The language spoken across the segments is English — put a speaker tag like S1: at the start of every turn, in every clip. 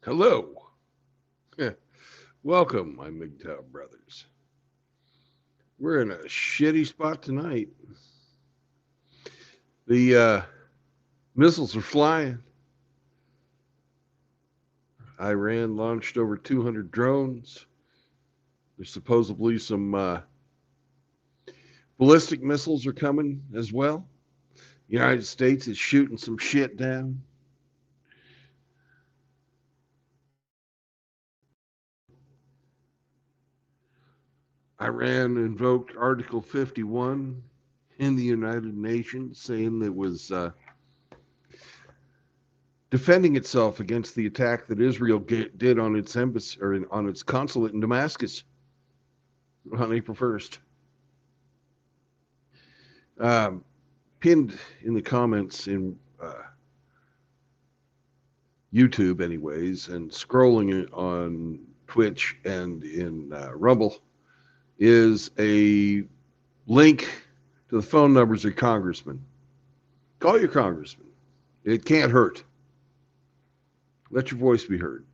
S1: Hello. Welcome, my MGTOW brothers. We're in a shitty spot tonight. The missiles are flying. Iran launched over 200 drones. There's supposedly some ballistic missiles are coming as well. The United States is shooting some shit down. Iran invoked Article 51 in the United Nations, saying it was defending itself against the attack that Israel did on its embassy or on its consulate in Damascus on April 1st. Pinned in the comments in YouTube, anyways, and scrolling on Twitch and in Rumble is a link to the phone numbers of congressmen. Call your congressman. It can't hurt. Let your voice be heard.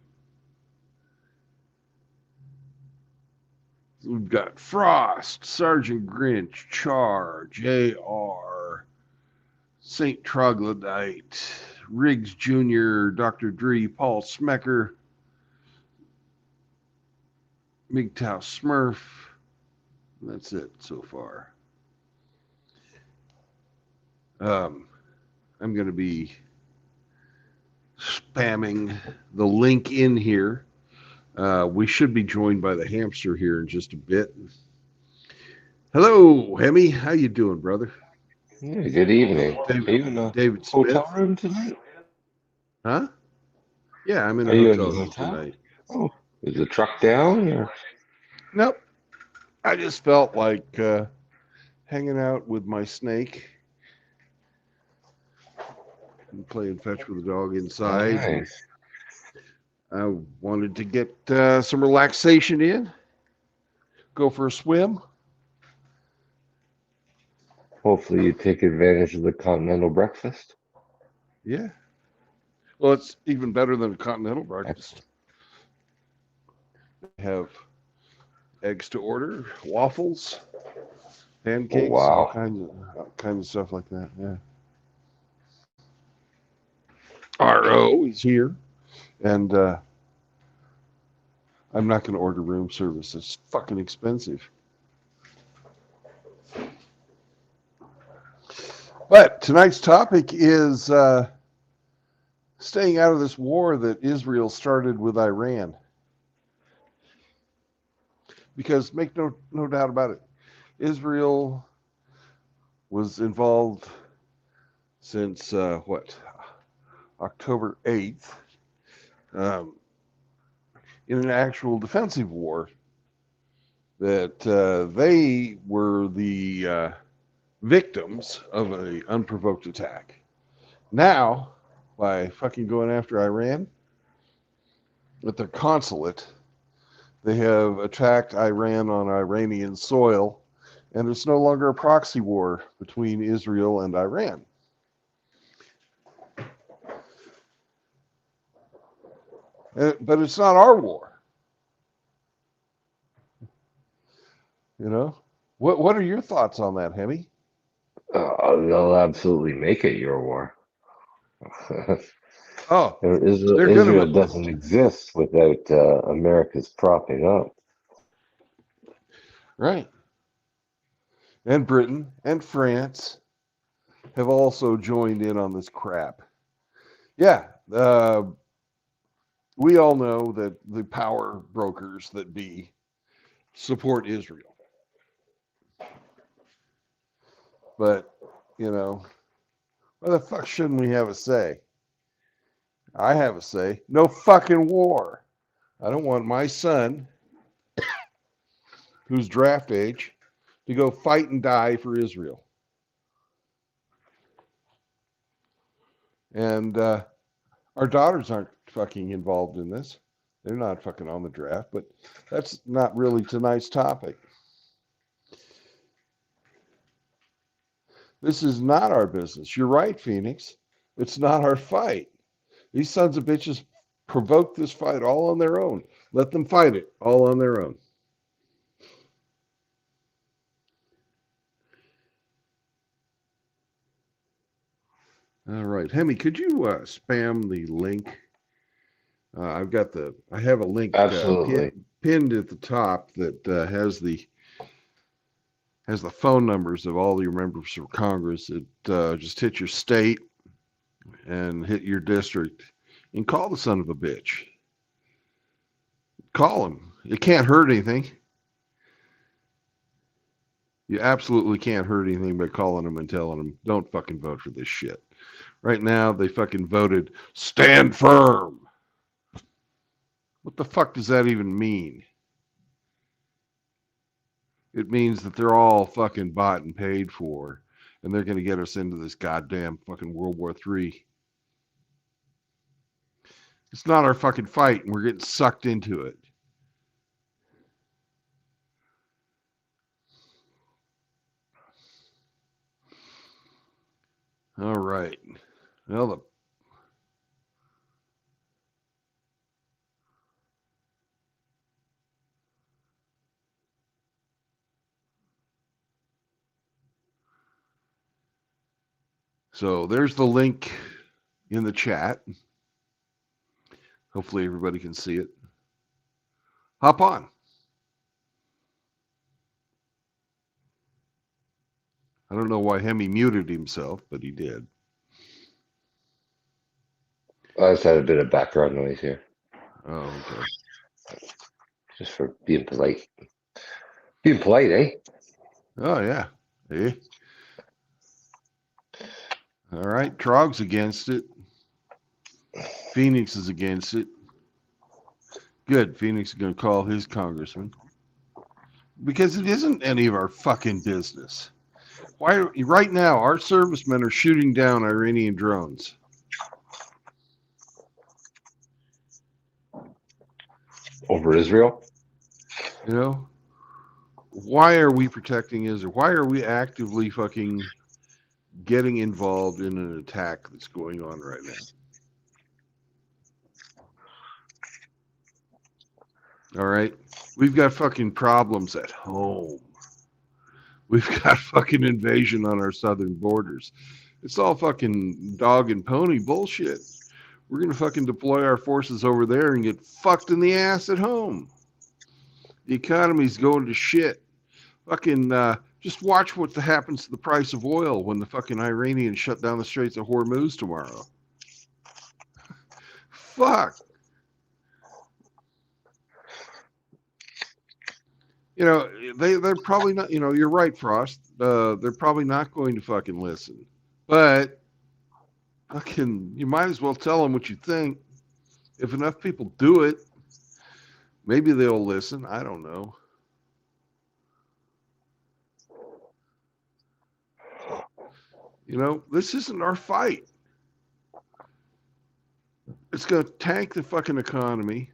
S1: We've got Frost, Sergeant Grinch, Char, J.R., St. Troglodyte, Riggs Jr., Dr. Dree, Paul Smecker, MGTOW Smurf. That's it so far. I'm going to be spamming the link in here. We should be joined by the hamster here in just a bit. Hello, Hemi. How you doing, brother?
S2: Yeah, good evening. Are you in a
S1: David Smith.
S2: hotel room tonight?
S1: Huh? Yeah, I'm in a
S2: Are you in
S1: hotel
S2: a
S1: room
S2: hotel?
S1: tonight.
S2: Oh, is the truck down or?
S1: Nope. I just felt like hanging out with my snake and playing fetch with the dog
S2: Oh,
S1: inside.
S2: nice.
S1: I wanted to get some relaxation in, go for a swim.
S2: Hopefully you take advantage of the continental breakfast.
S1: Yeah. Well, it's even better than a continental breakfast. I have eggs to order, waffles,
S2: Oh,
S1: pancakes,
S2: wow.
S1: all kinds of stuff like that. Yeah. RO is here, and I'm not going to order room service. It's fucking expensive. But tonight's topic is staying out of this war that Israel started with Iran. Because make no doubt about it, Israel was involved since October 8th in an actual defensive war that they were the victims of an unprovoked attack. Now, by fucking going after Iran at their consulate, they have attacked Iran on Iranian soil, and it's no longer a proxy war between Israel and Iran. But it's not our war. You know? What are your thoughts on that, Hemi?
S2: They'll absolutely make it your war.
S1: Oh,
S2: Israel,
S1: they're
S2: Israel
S1: gonna
S2: doesn't exist without America's propping up.
S1: right. And Britain and France have also joined in on this crap. Yeah, we all know that the power brokers that be support Israel. But, you know, why the fuck shouldn't we have a say? I have a say. No fucking war. I don't want my son, who's draft age, to go fight and die for Israel. And our daughters aren't fucking involved in this. They're not fucking on the draft, but that's not really tonight's topic. This is not our business. You're right, Phoenix. It's not our fight. These sons of bitches provoke this fight all on their own. Let them fight it all on their own. All right, Hemi, could you spam the link? I have a link
S2: Absolutely.
S1: pinned at the top that has the phone numbers of all your members of Congress. It just hit your state and hit your district and call the son of a bitch. Call him. It can't hurt anything. You absolutely can't hurt anything by calling them and telling them, don't fucking vote for this shit. Right now, they fucking voted, stand firm. What the fuck does that even mean? It means that they're all fucking bought and paid for, and they're going to get us into this goddamn fucking World War III. It's not our fucking fight, and we're getting sucked into it. All right. Well, so there's the link in the chat. Hopefully everybody can see it. Hop on. I don't know why Hemi muted himself, but he did.
S2: I just had a bit of background noise here,
S1: Oh, okay.
S2: just for being polite. Being polite, eh?
S1: Oh, yeah. Eh? All right. Trog's against it. Phoenix is against it. Good. Phoenix is going to call his congressman. Because it isn't any of our fucking business. Why? Right now, our servicemen are shooting down Iranian drones.
S2: Over Israel?
S1: You know? Why are we protecting Israel? Why are we actively fucking getting involved in an attack that's going on right now? All right? We've got fucking problems at home. We've got fucking invasion on our southern borders. It's all fucking dog and pony bullshit. We're going to fucking deploy our forces over there and get fucked in the ass at home. The economy's going to shit. Fucking just watch what happens to the price of oil when the fucking Iranians shut down the Straits of Hormuz tomorrow. Fuck. You know, they're probably not, you know, you're right, Frost. They're probably not going to fucking listen. But fucking, you might as well tell them what you think. If enough people do it, maybe they'll listen. I don't know. You know, this isn't our fight. It's going to tank the fucking economy.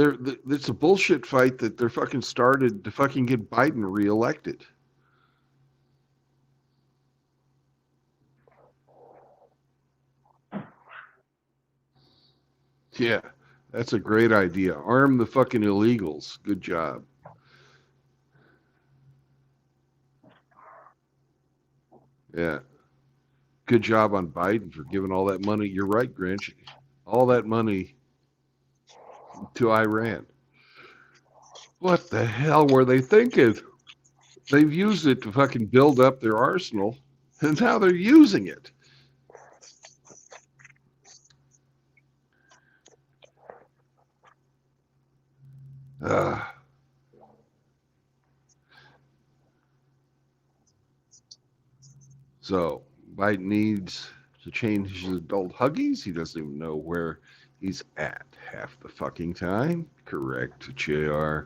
S1: It's a bullshit fight that they're fucking started to fucking get Biden reelected. Yeah, that's a great idea. Arm the fucking illegals. Good job. Yeah. Good job on Biden for giving all that money. You're right, Grinch. All that money to Iran. What the hell were they thinking? They've used it to fucking build up their arsenal, and now they're using it. So Biden needs to change his adult Huggies. He doesn't even know where he's at half the fucking time. Correct, JR.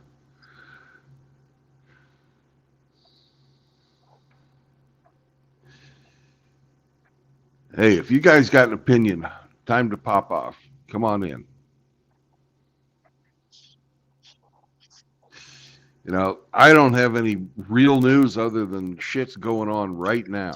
S1: Hey, if you guys got an opinion, time to pop off. Come on in. You know, I don't have any real news other than shit's going on right now.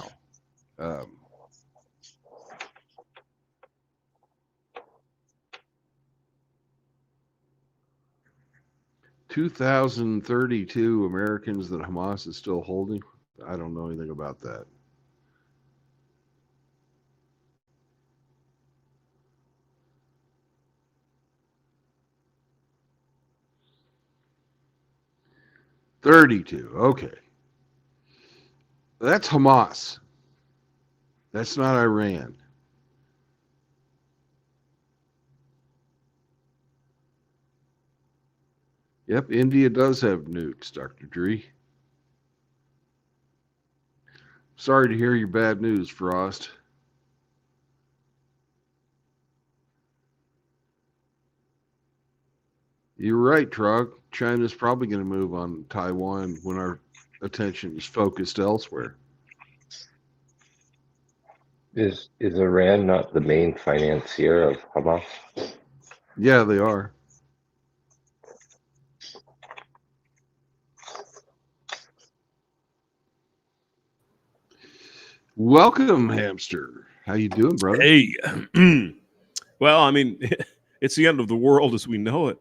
S1: 2,032 Americans that Hamas is still holding. I don't know anything about that. $32. Okay. That's Hamas. That's not Iran. Yep, India does have nukes, Dr. Dree. Sorry to hear your bad news, Frost. You're right, Trog. China's probably going to move on Taiwan when our attention is focused elsewhere.
S2: Is Iran not the main financier of Hamas?
S1: Yeah, they are. Welcome, Hamster. How you doing, brother?
S3: Hey. Well, I mean, it's the end of the world as we know it.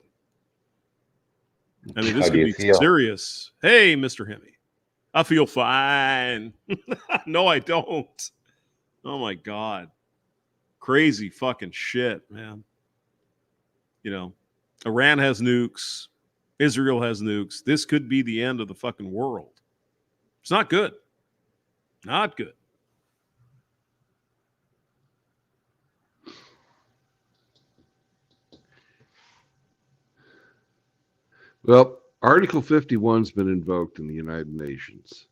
S3: I mean, this
S2: How
S3: could
S2: do
S3: be
S2: you feel?
S3: serious. Hey, Mr. Hemi. I feel fine. No, I don't. Oh, my God. Crazy fucking shit, man. You know, Iran has nukes. Israel has nukes. This could be the end of the fucking world. It's not good. Not good.
S1: Well, Article 51's been invoked in the United Nations.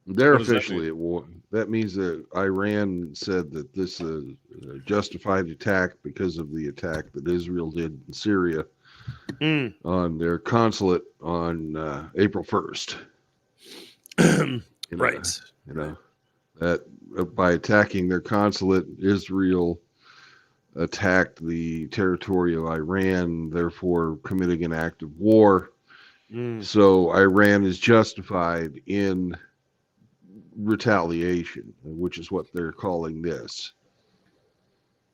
S1: They're
S3: What does that
S1: officially
S3: mean?
S1: at war. That means that Iran said that this is a justified attack because of the attack that Israel did in Syria on their consulate on April 1st.
S3: Right.
S1: You know, that by attacking their consulate, Israel attacked the territory of Iran, therefore committing an act of war. So Iran is justified in retaliation, which is what they're calling this.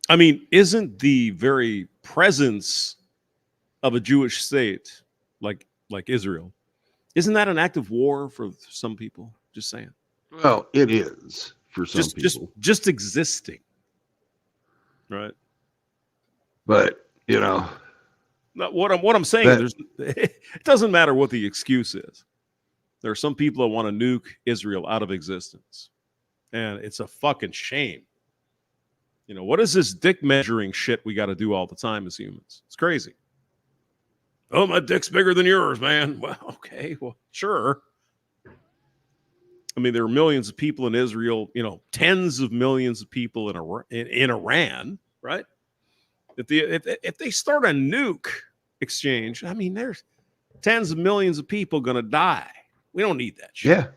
S3: I mean, isn't the very presence of a Jewish state like Israel, isn't that an act of war for some people? Just saying.
S1: Well, it is for some people.
S3: Just existing. Right.
S1: But, you know,
S3: what I'm saying, it doesn't matter what the excuse is. There are some people that want to nuke Israel out of existence. And it's a fucking shame. You know, what is this dick measuring shit we got to do all the time as humans? It's crazy. Oh, my dick's bigger than yours, man. Well, okay, well, sure. I mean, there are millions of people in Israel, you know, tens of millions of people in Iran, right? If they start a nuke exchange, I mean, there's tens of millions of people going to die. We don't need that shit.
S1: yeah.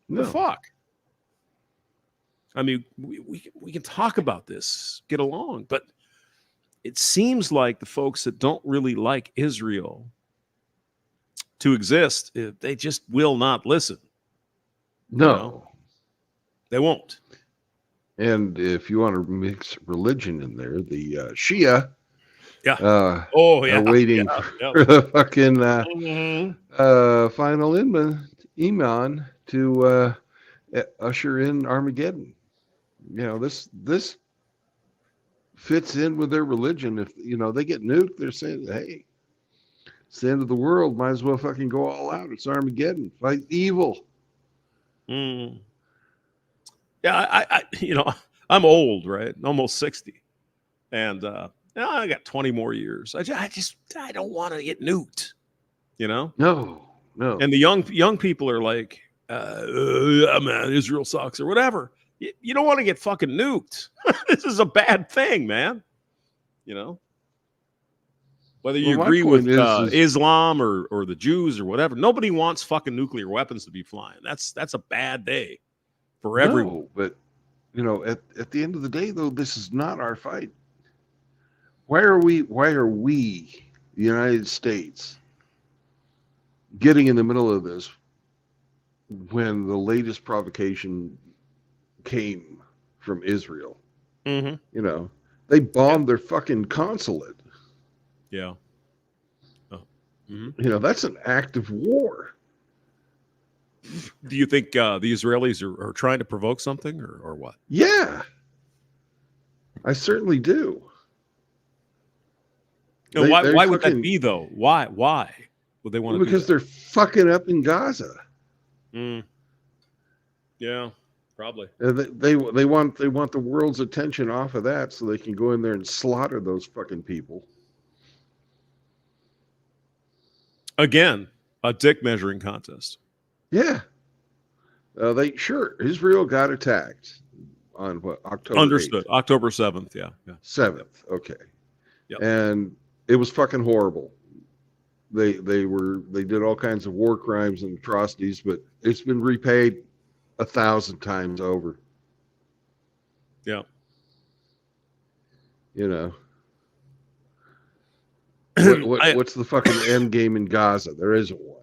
S1: No.
S3: The fuck? I mean, we can talk about this, get along, but it seems like the folks that don't really like Israel to exist, they just will not listen.
S1: No.
S3: You know? They won't.
S1: And if you want to mix religion in there, the Shia
S3: Yeah.
S1: are waiting for the fucking final imam to usher in Armageddon. You know, this fits in with their religion. If, you know, they get nuked, they're saying, hey, it's the end of the world. Might as well fucking go all out. It's Armageddon. Fight evil.
S3: Yeah, I you know, I'm old, right? Almost 60. And you know, I got 20 more years. I don't want to get nuked, you know?
S1: No.
S3: And the young people are like, man, Israel sucks or whatever. You don't want to get fucking nuked. This is a bad thing, man. You know? Whether you agree with Islam or the Jews or whatever, nobody wants fucking nuclear weapons to be flying. That's a bad day for everyone.
S1: But, you know, at the end of the day, though, this is not our fight. Why are we, the United States, getting in the middle of this when the latest provocation came from Israel?
S3: Mm-hmm.
S1: You know, they bombed their fucking consulate.
S3: Yeah. Mhm.
S1: You know, that's an active war.
S3: Do you think the Israelis are trying to provoke something or what?
S1: Yeah, I certainly do.
S3: And
S1: They
S3: why would that
S1: fucking
S3: be though? Why would they want to do
S1: because
S3: that?
S1: they're fucking up in Gaza.
S3: Mm, yeah, probably.
S1: And they want the world's attention off of that so they can go in there and slaughter those fucking people.
S3: Again, a dick measuring contest.
S1: Yeah, Israel got attacked on what, October
S3: Understood.
S1: 8th?
S3: October 7th. Yeah.
S1: 7th. Okay.
S3: Yep.
S1: And it was fucking horrible. They did all kinds of war crimes and atrocities, but it's been repaid 1,000 times over.
S3: Yeah.
S1: You know.
S3: I-
S1: What's the fucking end game in Gaza? There isn't one.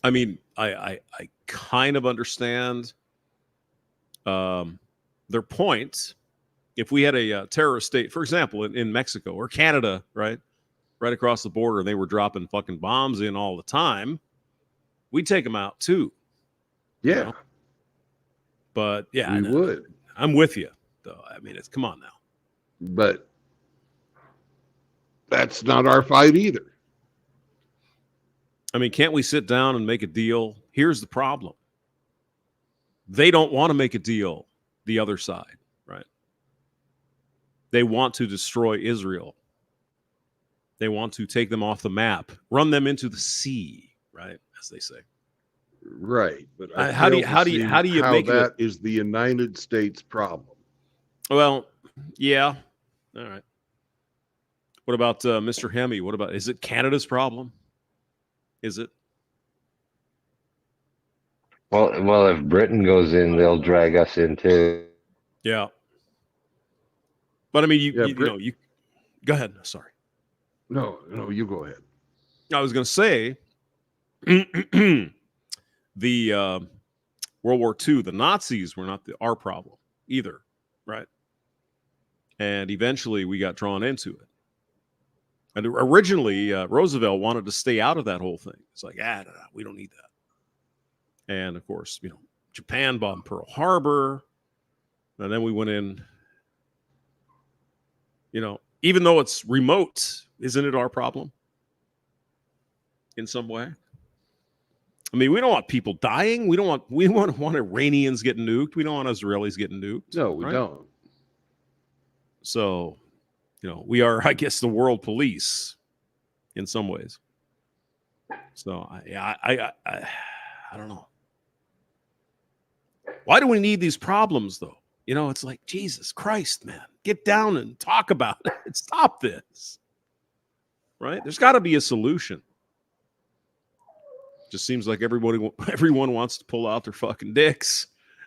S3: I mean, I kind of understand their point. If we had a terrorist state, for example, in Mexico or Canada, right across the border, and they were dropping fucking bombs in all the time, we'd take them out too.
S1: Yeah,
S3: You know? But yeah,
S1: we would.
S3: I'm with you, though. I mean, come on now.
S1: But that's not our fight either.
S3: I mean, can't we sit down and make a deal? Here's the problem. They don't want to make a deal, the other side, right? They want to destroy Israel. They want to take them off the map, run them into the sea, right? As they say.
S1: Right. But
S3: How do you make
S1: that is the United States problem?
S3: Well, yeah. All right. What about Mr. Hemi? What about, is it Canada's problem? Is it?
S2: Well, if Britain goes in, they'll drag us in too.
S3: Yeah. But I mean, you go ahead. Sorry.
S1: No, you go ahead.
S3: I was going to say the World War II, the Nazis were not our problem either, right? And eventually we got drawn into it. And originally, Roosevelt wanted to stay out of that whole thing. It's like, no, we don't need that. And of course, Japan bombed Pearl Harbor. And then we went in, even though it's remote, isn't it our problem in some way? I mean, we don't want people dying. We don't want Iranians getting nuked. We don't want Israelis getting nuked.
S1: No, we don't.
S3: So, we are, I guess, the world police in some ways. So, I don't know. Why do we need these problems, though? It's like, Jesus Christ, man, get down and talk about it. Stop this. Right? There's got to be a solution. Just seems like everyone wants to pull out their fucking dicks.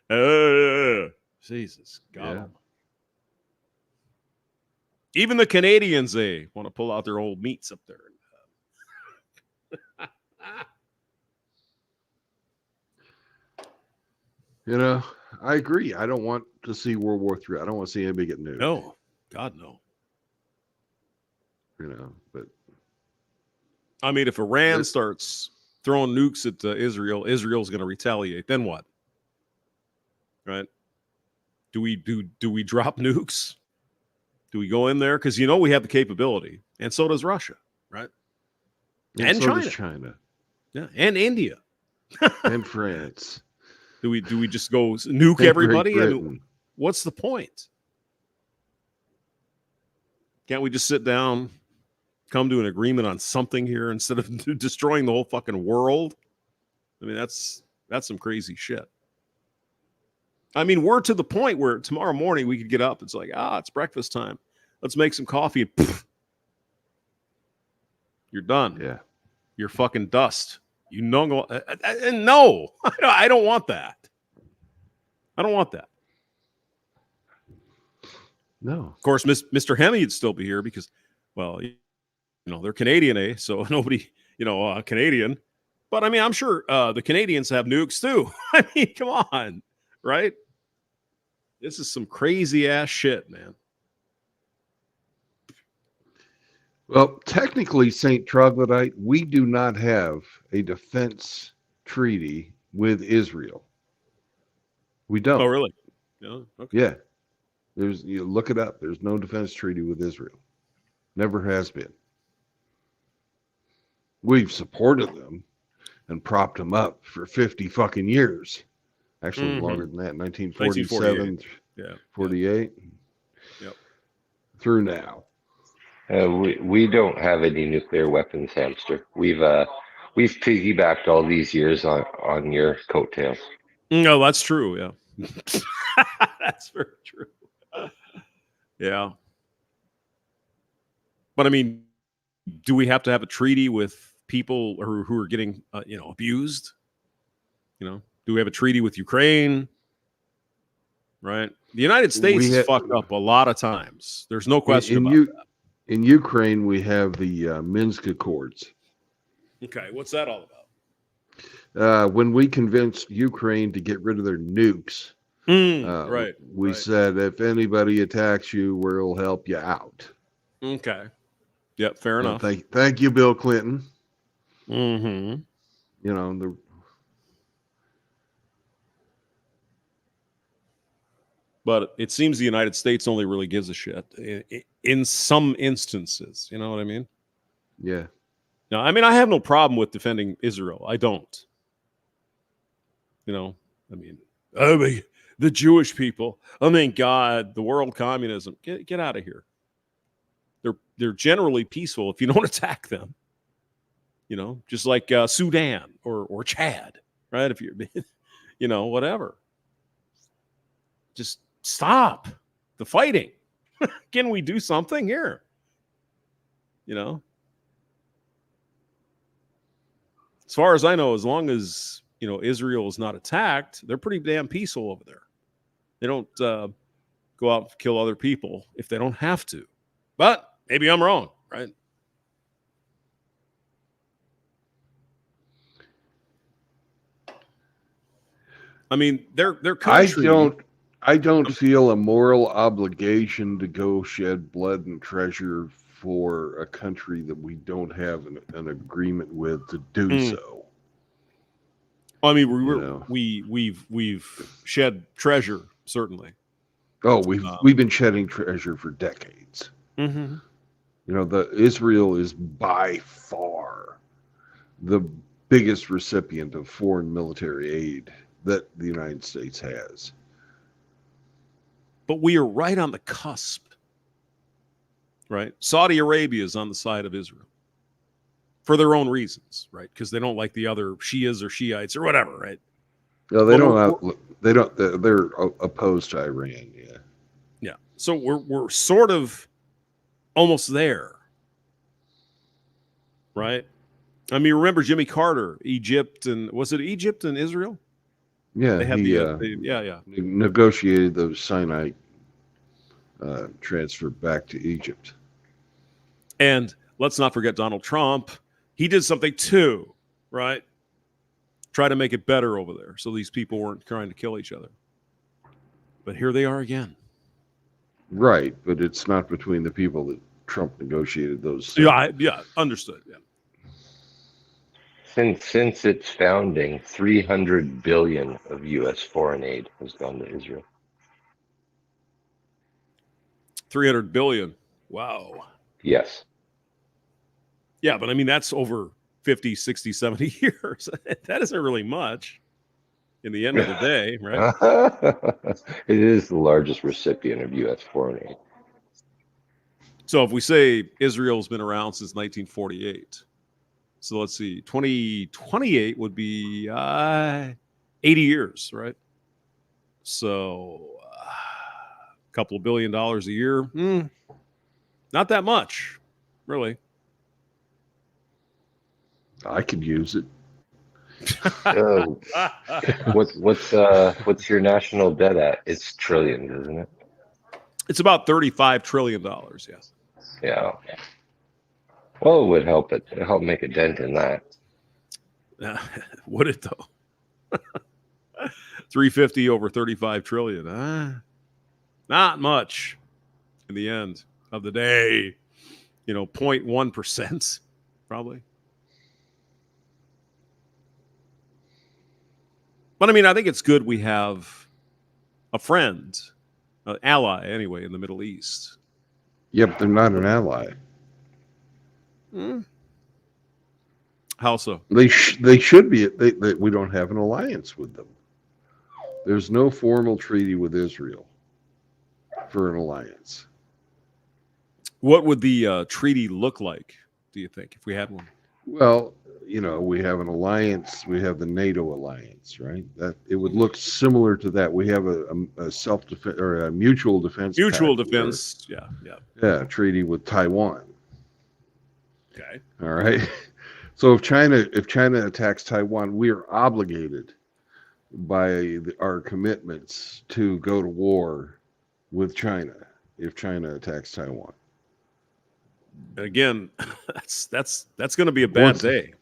S3: Jesus God. Yeah. Even the Canadians, they want to pull out their old meats up there.
S1: I agree. I don't want to see World War III. I don't want to see anybody get nuked.
S3: No, God, no.
S1: But
S3: I mean, if Iran starts throwing nukes at Israel, Israel's going to retaliate. Then what? Right? Do we drop nukes? Do we go in there? Because we have the capability, and so does Russia, right? And
S1: so
S3: China.
S1: does China.
S3: Yeah, and India.
S1: And France.
S3: Do we just go nuke everybody? I mean, what's the point? Can't we just sit down, come to an agreement on something here instead of destroying the whole fucking world? I mean, that's some crazy shit. I mean, we're to the point where tomorrow morning we could get up. It's like, it's breakfast time. Let's make some coffee. And poof, you're done.
S1: Yeah.
S3: You're fucking dust. No, I don't want that. I don't want that.
S1: No.
S3: Of course, Mr. Hemi would still be here because, well, they're Canadian, so nobody, Canadian. But I mean, I'm sure the Canadians have nukes too. I mean, come on, right? This is some crazy ass shit, man.
S1: Well, technically, St. Troglodyte, we do not have a defense treaty with Israel. We don't.
S3: Oh, really? No. Okay.
S1: Yeah. You look it up. There's no defense treaty with Israel. Never has been. We've supported them and propped them up for 50 fucking years. Actually, longer than that. 1947, 48.
S3: Yep.
S1: Through now.
S2: We don't have any nuclear weapons, Hamster. We've piggybacked all these years on your coattails.
S3: No, that's true. Yeah, that's very true. Yeah, but I mean, do we have to have a treaty with people who are getting abused? Do we have a treaty with Ukraine? Right, the United States has fucked up a lot of times. There's no question about that.
S1: In Ukraine, we have the Minsk Accords.
S3: Okay, what's that all about?
S1: When we convinced Ukraine to get rid of their nukes, we said, if anybody attacks you, we'll help you out.
S3: Okay. Yep, fair enough.
S1: Thank you, Bill Clinton.
S3: Mm-hmm. But it seems the United States only really gives a shit in some instances. You know what I mean?
S1: Yeah.
S3: No, I mean, I have no problem with defending Israel. I don't. I mean, the Jewish people. I mean, God, the world communism. Get out of here. They're generally peaceful if you don't attack them. Just like Sudan or Chad, right? If you're, whatever. Just stop the fighting. Can we do something here? As far as I know, as long as Israel is not attacked, they're pretty damn peaceful over there. They don't go out and kill other people if they don't have to. But maybe I'm wrong, right? I mean, their country.
S1: I don't feel a moral obligation to go shed blood and treasure for a country that we don't have an agreement with to do so.
S3: I mean, we've shed treasure, certainly.
S1: Oh, we've been shedding treasure for decades.
S3: Mm-hmm.
S1: Israel is by far the biggest recipient of foreign military aid that the United States has.
S3: But we are right on the cusp, right? Saudi Arabia is on the side of Israel for their own reasons, right? Because they don't like the other Shias or Shiites or whatever, right?
S1: No, they don't. They don't. They're opposed to Iran. Yeah.
S3: Yeah. So we're sort of almost there, right? I mean, remember Jimmy Carter, Egypt, and was it Egypt and Israel?
S1: Yeah,
S3: they had
S1: he negotiated those Sinai transfer back to Egypt.
S3: And let's not forget Donald Trump. He did something too, right? Try to make it better over there so these people weren't trying to kill each other. But here they are again.
S1: Right, but it's not between the people that Trump negotiated those.
S3: Yeah, understood. Yeah.
S2: Since its founding, $300 billion of U.S. foreign aid has gone to Israel.
S3: $300 billion. Wow.
S2: Yes.
S3: Yeah, but I mean, that's over 50, 60, 70 years. That isn't really much in the end of the day, right?
S2: It is the largest recipient of U.S. foreign aid.
S3: So if we say Israel's been around since 1948, so let's see, 2028 would be 80 years, right? So a couple of $1 billion a year, not that much, really.
S1: I could use it.
S2: What's your national debt at? It's trillions, isn't it?
S3: It's about $35 trillion. Yes.
S2: Yeah. Well, it would help make a dent in that.
S3: Would it though? 350 over 35 trillion. Not much in the end of the day. 0.1%, probably. But I mean, I think it's good we have a friend, an ally anyway, in the Middle East.
S1: Yep, they're not an ally.
S3: How so?
S1: They should be. We don't have an alliance with them. There's no formal treaty with Israel for an alliance.
S3: What would the treaty look like, do you think, if we had one?
S1: Well, we have an alliance. We have the NATO alliance, right? That it would look similar to that. We have a self-defense or a mutual defense.
S3: Mutual
S1: pact
S3: defense.
S1: Yeah, treaty with Taiwan.
S3: Okay.
S1: All right. So if China attacks Taiwan, we are obligated by our commitments to go to war with China if China attacks Taiwan.
S3: And again, that's going to be a bad day.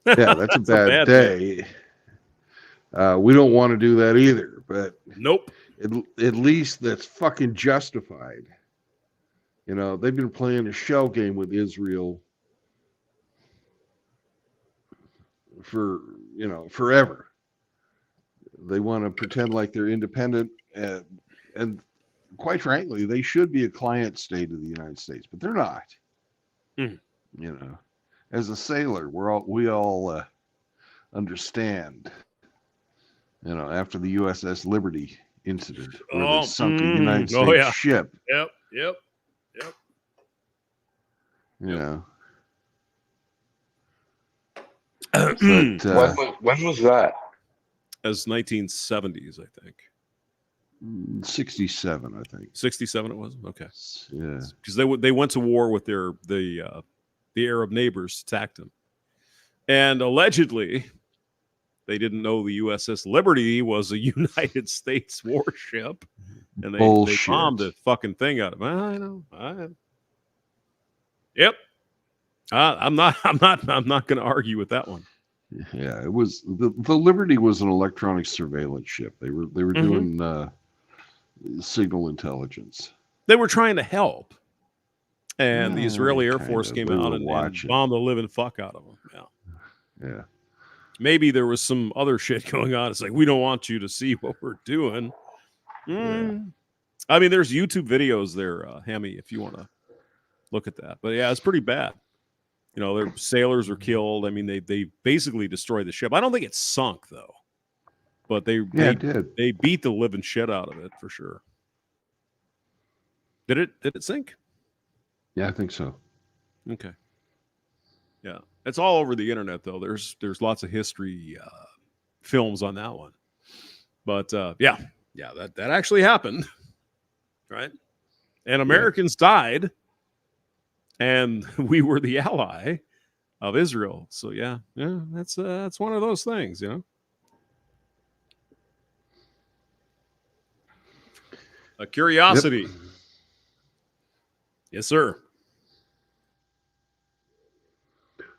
S1: Yeah, that's a bad day. We don't want to do that either, but
S3: nope.
S1: At least that's fucking justified. They've been playing a shell game with Israel for forever. They want to pretend like they're independent, and quite frankly, they should be a client state of the United States, but they're not. As a sailor, we all understand. After the USS Liberty incident, where they sunk a United States ship.
S3: Yep.
S1: But,
S2: when was that?
S3: As 1970s, I think.
S1: 67, I think.
S3: 67 it was? Okay.
S1: Yeah.
S3: Because they went to war with the Arab neighbors, attacked them. And allegedly, they didn't know the USS Liberty was a United States warship. And they bombed the fucking thing out of it. I know. Yep. I'm not going to argue with that one.
S1: Yeah, it was the Liberty was an electronic surveillance ship. They were doing signal intelligence.
S3: They were trying to help, and the Israeli Air Force came out and bombed the living fuck out of them.
S1: Yeah.
S3: Maybe there was some other shit going on. It's like, we don't want you to see what we're doing.
S1: Yeah.
S3: I mean, there's YouTube videos there, Hammy, if you want to look at that. But yeah, it's pretty bad. Their sailors were killed. I mean, they basically destroyed the ship. I don't think it sunk though, but they
S1: did.
S3: They beat the living shit out of it for sure. Did it sink?
S1: Yeah, I think so.
S3: Okay. Yeah, it's all over the internet though. There's lots of history films on that one. But that actually happened, right? And Americans died. And we were the ally of Israel. So yeah, that's one of those things, A curiosity.
S1: Yep.
S3: Yes, sir.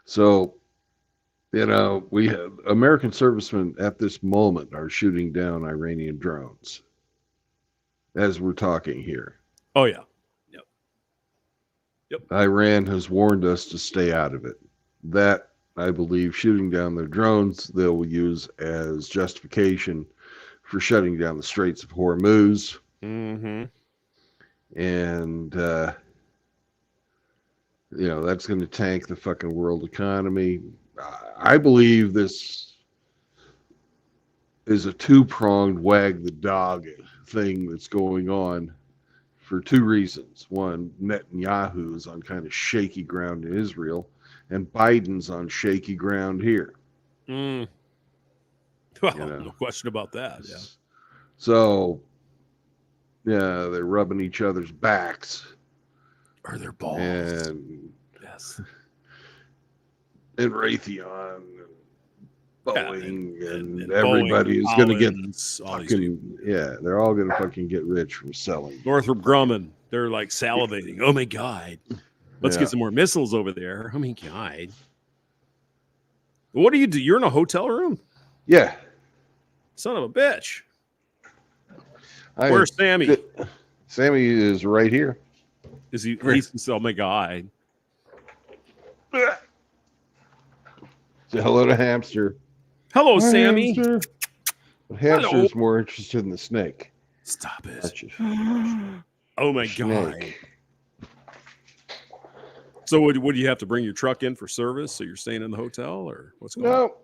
S1: So, we have American servicemen at this moment are shooting down Iranian drones as we're talking here.
S3: Oh yeah. Yep.
S1: Iran has warned us to stay out of it. That, I believe, shooting down their drones, they'll use as justification for shutting down the Straits of Hormuz.
S3: Mm-hmm.
S1: And, that's going to tank the fucking world economy. I believe this is a two-pronged wag the dog thing that's going on. For two reasons. One, Netanyahu is on kind of shaky ground in Israel, and Biden's on shaky ground here.
S3: Well, no question about that. Yeah.
S1: So, they're rubbing each other's backs.
S3: Or their balls.
S1: And
S3: yes.
S1: And Raytheon, and Boeing, and
S3: Boeing,
S1: everybody is going to get
S3: fucking,
S1: they're all going to fucking get rich from selling.
S3: Northrop Grumman, they're like salivating. Oh my God. Let's get some more missiles over there. Oh my God. What do you do? You're in a hotel room?
S1: Yeah.
S3: Son of a bitch. Where's Sammy?
S1: Sammy is right here.
S3: Is he? He's, oh my God.
S1: Say hello to hamster.
S3: Hello,
S1: Hi,
S3: Sammy.
S1: Hamster. But hamster's more interested in the snake.
S3: Stop it.
S1: Not you.
S3: Oh my god.
S1: Snake.
S3: So would you have to bring your truck in for service? So you're staying in the hotel, or what's going on?
S1: No,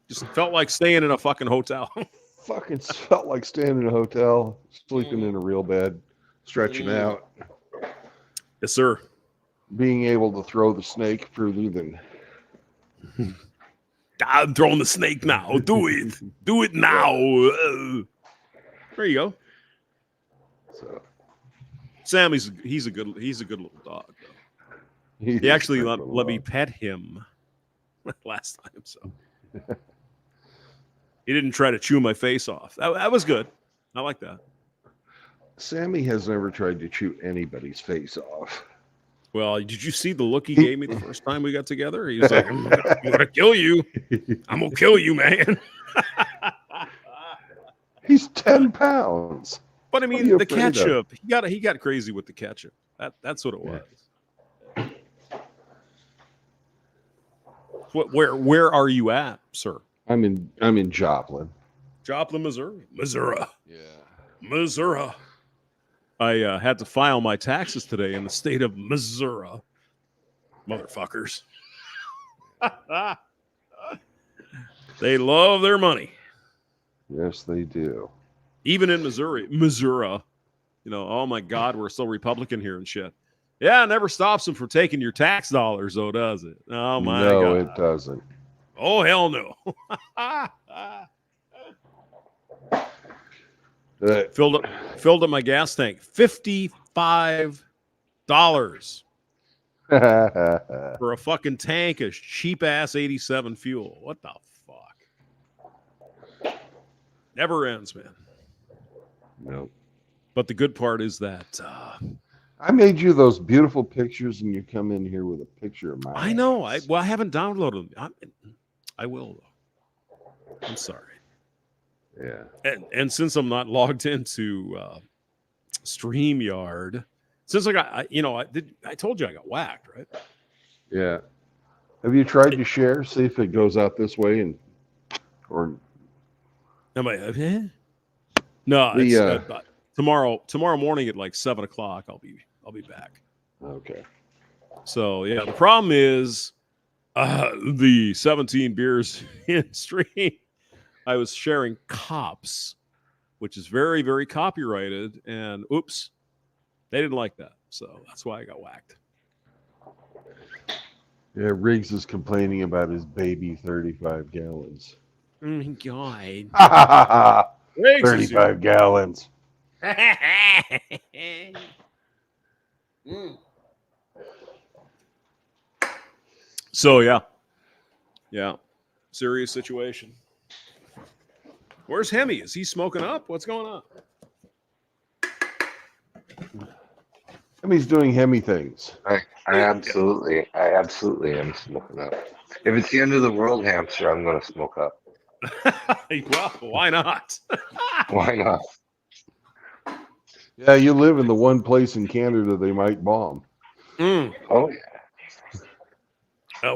S3: Just felt like staying in a fucking hotel.
S1: fucking felt like staying in a hotel, sleeping in a real bed, stretching out,
S3: Yes, sir.
S1: being able to throw the snake further than.
S3: I'm throwing the snake now. Do it. Do it now. There you go.
S1: So
S3: Sammy's he's a good little dog though. He
S1: is
S3: actually
S1: a
S3: let
S1: little
S3: me
S1: dog.
S3: pet him last time, so he didn't try to chew my face off. That was good. I like that.
S1: Sammy has never tried to chew anybody's face off.
S3: Well, did you see the look he gave me the first time we got together? He was like, I'm gonna kill you. I'm gonna kill you, man.
S1: He's 10 pounds.
S3: But I
S1: What are
S3: mean,
S1: you
S3: the
S1: afraid of?
S3: ketchup. He got crazy with the ketchup. That's what it was. Where are you at, sir?
S1: I'm in Joplin.
S3: Joplin, Missouri. Missouri.
S1: Yeah.
S3: Missouri. I had to file my taxes today in the state of Missouri. Motherfuckers. They love their money.
S1: Yes, they do.
S3: Even in Missouri. You know, oh my God, we're so Republican here and shit. Yeah, it never stops them from taking your tax dollars, though, does it? Oh my
S1: No,
S3: God.
S1: it doesn't.
S3: Oh, hell no. Filled up my gas tank. $55 for a fucking tank of cheap ass 87 fuel. What the fuck? Never ends, man.
S1: No.
S3: But the good part is that
S1: I made you those beautiful pictures, and you come in here with a picture of my.
S3: I know.
S1: ass.
S3: I haven't downloaded them. I will though. I'm sorry.
S1: Yeah.
S3: And since I'm not logged into StreamYard, since I told you I got whacked, right?
S1: Yeah. Have you tried to share? See if it goes out this way, or
S3: Am I? No.
S1: The,
S3: It's, tomorrow morning at like 7:00, I'll be back.
S1: okay.
S3: So yeah, the problem is the 17 beers in stream. I was sharing cops, which is very, very copyrighted, and oops, they didn't like that. So that's why I got whacked.
S1: Yeah, Riggs is complaining about his baby 35 gallons.
S3: Oh my God. Riggs is
S1: 35 gallons.
S3: So yeah, serious situation. Where's Hemi? Is he smoking up? What's going on?
S1: I mean, he's doing Hemi things.
S2: I absolutely am smoking up. If it's the end of the world, hamster, I'm going to smoke up.
S3: Well, why not?
S2: Why not?
S1: Yeah, you live in the one place in Canada they might bomb.
S3: Mm.
S2: Oh, yeah.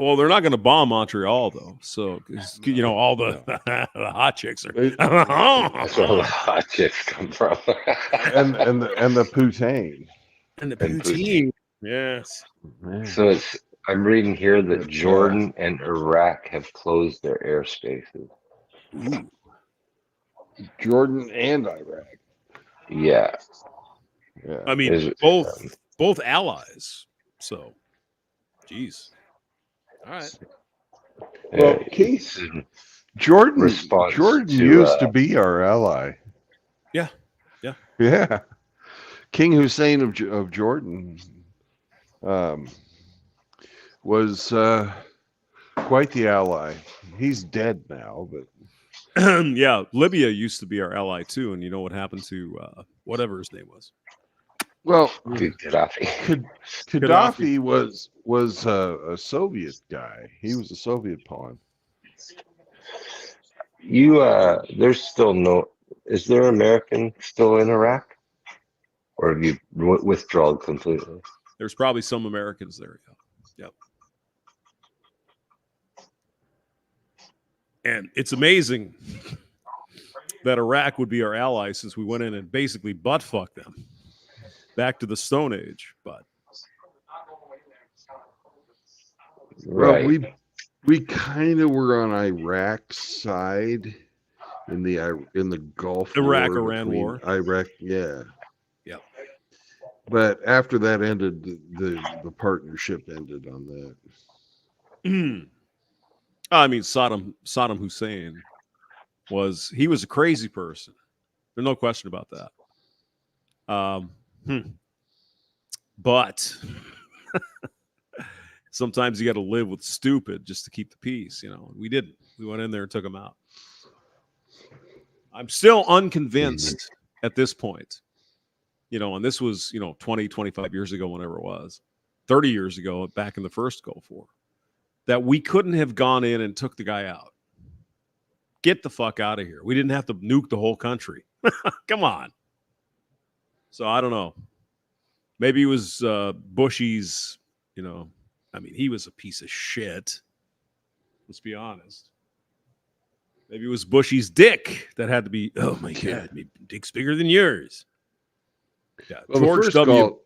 S3: Well, they're not going to bomb Montreal though. So, 'cause, you know, all the, the hot chicks are.
S2: That's where all the hot chicks come from.
S1: and the poutine.
S3: And the
S2: And
S3: poutine. Yes.
S1: Man.
S2: So I'm reading here that Jordan and Iraq have closed their airspaces.
S3: Ooh.
S1: Jordan and Iraq.
S2: Yeah.
S1: Yeah.
S3: I mean,
S2: Is-
S3: both allies. So, geez. All right.
S1: Well,
S2: uh,
S1: Keith,
S2: it's in
S1: Jordan
S2: response to,
S1: used to be our ally.
S3: Yeah.
S1: Yeah. King Hussein of Jordan was quite the ally. He's dead now, but
S3: Yeah, Libya used to be our ally too, and you know what happened to whatever his name was.
S1: well,
S2: Gaddafi.
S1: Gaddafi was a Soviet guy. He was a Soviet pawn.
S2: There's still no. Is there American still in Iraq, or have you withdrawn completely?
S3: There's probably some Americans there. Yeah. Yep. And it's amazing that Iraq would be our ally since we went in and basically butt fucked them back to the Stone Age. But
S1: Well,
S2: Right.
S1: we kind of were on Iraq's side in the Gulf
S3: Iraq-Iran
S1: between
S3: war.
S1: Iraq, yeah.
S3: Yep.
S1: But after that ended, the partnership ended on that.
S3: I mean, Saddam Hussein was a crazy person. There's no question about that. But sometimes you got to live with stupid just to keep the peace. You know, we didn't. We went in there and took them out. I'm still unconvinced at this point. You know, and this was, 20, 25 years ago, whenever it was, 30 years ago, back in the first Gulf War, that we couldn't have gone in and took the guy out. Get the fuck out of here. We didn't have to nuke the whole country. Come on. So I don't know. Maybe it was Bushy's, he was a piece of shit. Let's be honest. Maybe it was Bushy's dick that had to be, oh my God, my dick's bigger than yours. Yeah,
S1: Well,
S3: George W.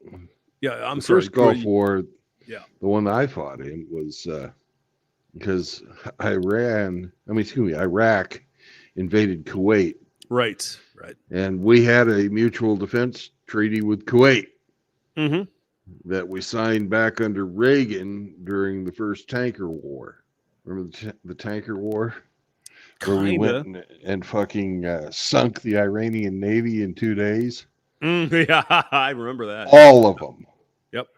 S3: I'm sorry.
S1: First Gulf War,
S3: Yeah.
S1: the one I fought in was because Iraq invaded Kuwait.
S3: Right.
S1: And we had a mutual defense treaty with Kuwait that we signed back under Reagan during the first tanker war. Remember the tanker war? Where we went and fucking sunk the Iranian Navy in 2 days.
S3: Yeah, I remember that.
S1: All of them.
S3: Yep.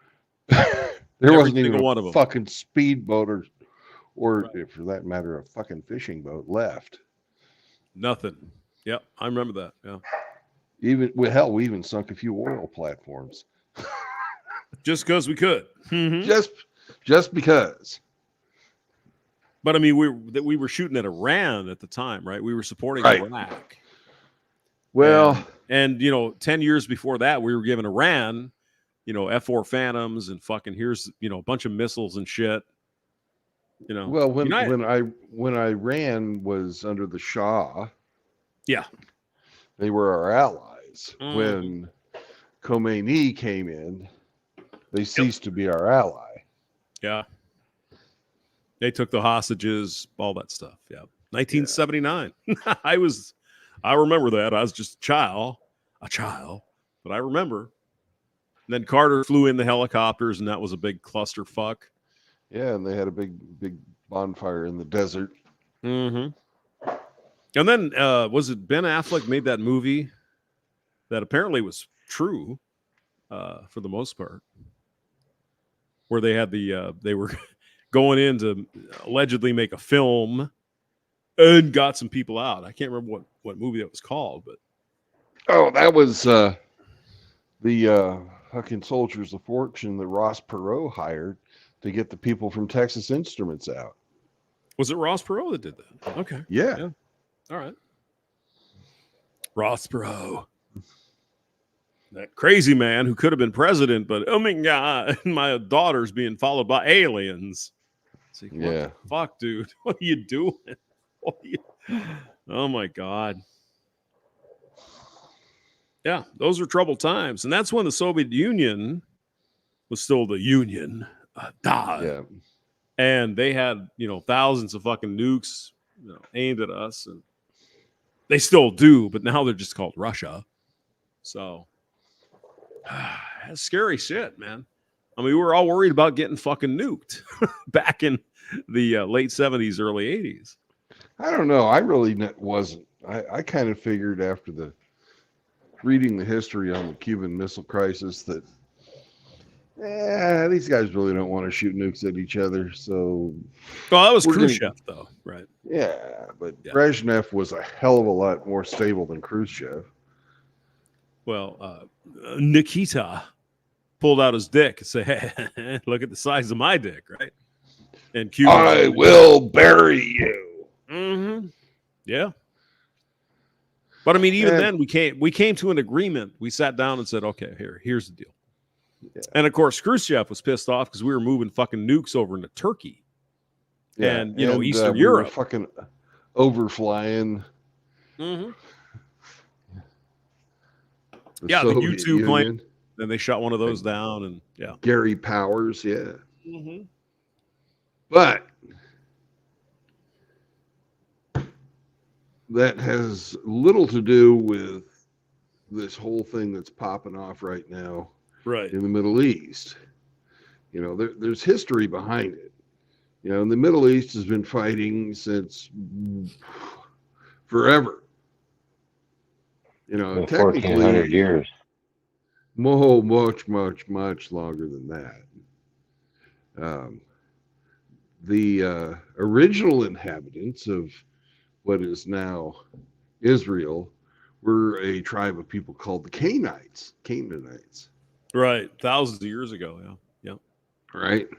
S1: There wasn't even
S3: one
S1: a
S3: of them.
S1: fucking speedboat or
S3: Right.
S1: for that matter, a fucking fishing boat left.
S3: Nothing. Yep, I remember that. Yeah.
S1: We even sunk a few oil platforms.
S3: Just because we could.
S1: Just because.
S3: But I mean, we were shooting at Iran at the time, right? We were supporting
S1: Right.
S3: Iraq.
S1: Well,
S3: And 10 years before that, we were giving Iran, F-4 Phantoms and fucking here's, a bunch of missiles and shit.
S1: well, when Iran was under the Shah,
S3: Yeah.
S1: they were our allies.
S3: Mhm.
S1: When Khomeini came in, they ceased to be our ally.
S3: Yeah. They took the hostages, all that stuff. Yeah. 1979. I remember that. I was just a child, but I remember. And then Carter flew in the helicopters, and that was a big clusterfuck.
S1: Yeah, and they had a big bonfire in the desert.
S3: And then was it Ben Affleck made that movie that apparently was true for the most part, where they had they were going in to allegedly make a film and got some people out. I can't remember what movie that was called, but
S1: Oh, that was the fucking Soldiers of Fortune that Ross Perot hired to get the people from Texas Instruments out.
S3: was it Ross Perot that did that? Okay.
S1: Yeah.
S3: All right. Ross Perot. That crazy man who could have been president, but oh my God, my daughter's being followed by aliens. It's like, what the fuck, dude? What are you doing? Oh my God. Yeah, those were troubled times. And that's when the Soviet Union was still the Union.
S1: Yeah.
S3: And they had, thousands of fucking nukes aimed at us. And they still do, but now they're just called Russia. So that's scary shit, man. I mean, we were all worried about getting fucking nuked back in the late 70s, early 80s.
S1: I don't know. I really wasn't. I kind of figured after reading the history on the Cuban Missile Crisis that these guys really don't want to shoot nukes at each other. So,
S3: well, that was Khrushchev, though, right?
S1: Yeah, but Brezhnev was a hell of a lot more stable than Khrushchev.
S3: Well, Nikita pulled out his dick and said, "Hey, look at the size of my dick, right?" And Cuba,
S1: I will bury you.
S3: Yeah. But I mean, even then, we came to an agreement. We sat down and said, "Okay, here's the deal." Yeah. And of course, Khrushchev was pissed off because we were moving fucking nukes over into Turkey, and Eastern Europe.
S1: Fucking overflying
S3: Mm-hmm.
S1: the
S3: Yeah, the
S1: Soviet
S3: U-2 plane.
S1: Union.
S3: Then they shot one of those down, and yeah.
S1: Gary Powers, yeah.
S3: Mm-hmm.
S1: But that has little to do with this whole thing that's popping off right now
S3: Right.
S1: in the Middle East. You know, there's history behind it. You know, and the Middle East has been fighting since forever. You know,
S2: 1,400
S1: technically,
S2: years.
S1: much longer than that. The original inhabitants of what is now Israel were a tribe of people called the Canaanites.
S3: Right. Thousands of years ago. Yeah. Yeah.
S1: Right.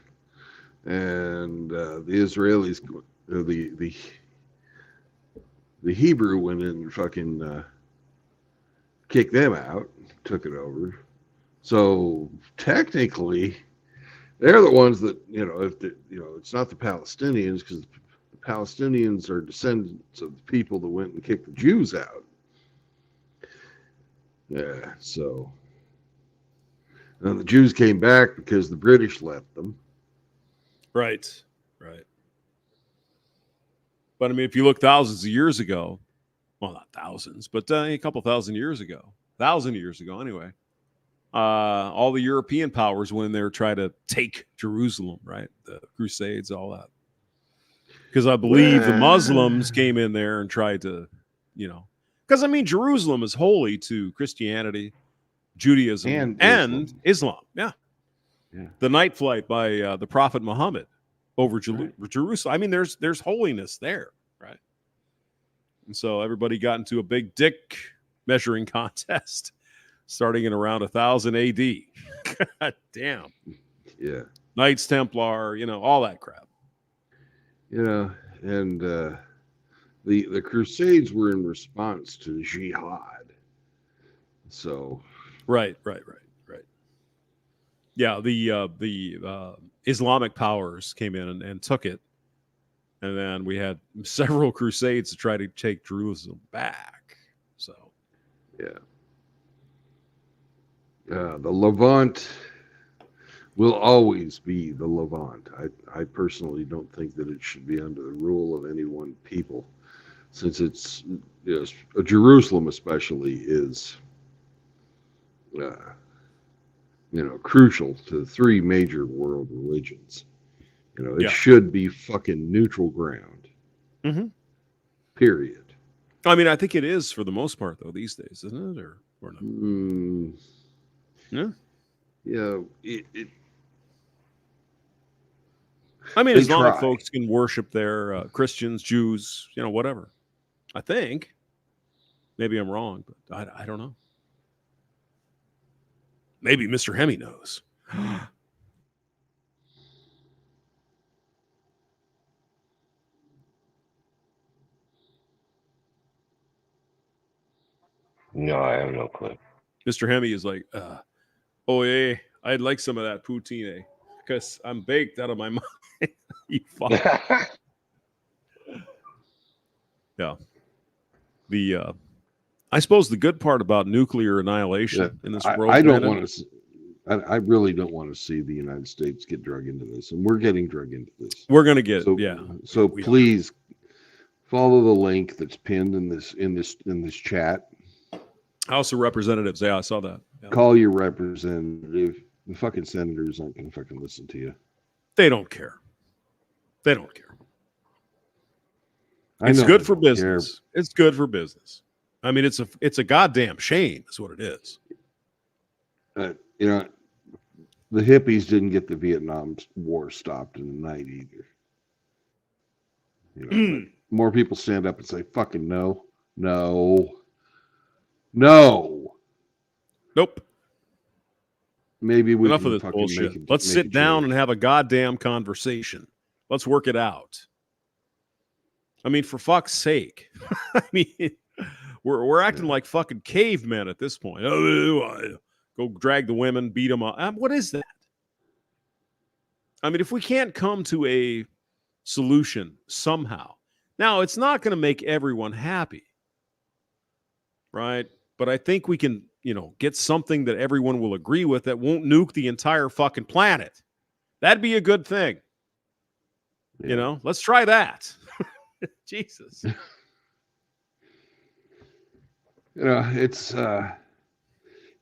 S1: And the Israelis, the Hebrew went in and fucking kicked them out, took it over. So technically, they're the ones that, you know, if the, you know, it's not the Palestinians, because the Palestinians are descendants of the people that went and kicked the Jews out. Yeah, so and the Jews came back because the British left them.
S3: Right. Right. But I mean, if you look thousands of years ago, well, not thousands, but a couple thousand years ago, 1,000 years ago anyway, all the European powers went in there to try to take Jerusalem, right? The Crusades, all that. Because I believe the Muslims came in there and tried to, you know, because I mean, Jerusalem is holy to Christianity, Judaism, and Islam. Yeah. The night flight by the Prophet Muhammad over Jerusalem. I mean, there's holiness there, right? And so everybody got into a big dick measuring contest starting in around 1000 AD. God damn.
S1: Yeah.
S3: Knights Templar, you know, all that crap.
S1: You know, and the Crusades were in response to jihad. So
S3: Right. Yeah, the Islamic powers came in and took it, and then we had several crusades to try to take Jerusalem back. So,
S1: yeah, the Levant will always be the Levant. I personally don't think that it should be under the rule of any one people, since it's, yes, Jerusalem especially is, you know, crucial to three major world religions. You know, it should be fucking neutral ground.
S3: Mm-hmm.
S1: Period.
S3: I mean, I think it is for the most part, though, these days, isn't it? Or not? Yeah.
S1: Yeah.
S3: I mean, Islamic folks can worship their Christians, Jews, you know, whatever. I think. Maybe I'm wrong, but I don't know. Maybe Mr. Hemi knows.
S2: No, I have no clue.
S3: Mr. Hemi is like, oh, yeah, I'd like some of that poutine because I'm baked out of my mind. You fuck. Yeah. I suppose the good part about nuclear annihilation in this world.
S1: I don't want to. I really don't want to see the United States get drug into this, and we're getting drug into this.
S3: We're going to get,
S1: So please follow the link that's pinned in this chat.
S3: House of Representatives. Yeah, I saw that. Yeah.
S1: Call your representative. The fucking senators aren't going to fucking listen to you.
S3: They don't care. They don't care. It's good for business. It's good for business. I mean, it's a goddamn shame, is what it is.
S1: You know, the hippies didn't get the Vietnam War stopped in the night either. You know, more people stand up and say, "Fucking no, no, no."
S3: Nope.
S1: Maybe we
S3: enough of this bullshit. Let's sit down and have a goddamn conversation. Let's work it out. I mean, for fuck's sake. I mean, we're acting like fucking cavemen at this point. Go drag the women, beat them up. What is that? I mean, if we can't come to a solution somehow, Now, it's not going to make everyone happy, right? But I think we can, get something that everyone will agree with that won't nuke the entire fucking planet. That'd be a good thing.
S1: Yeah.
S3: Let's try that. Jesus.
S1: It's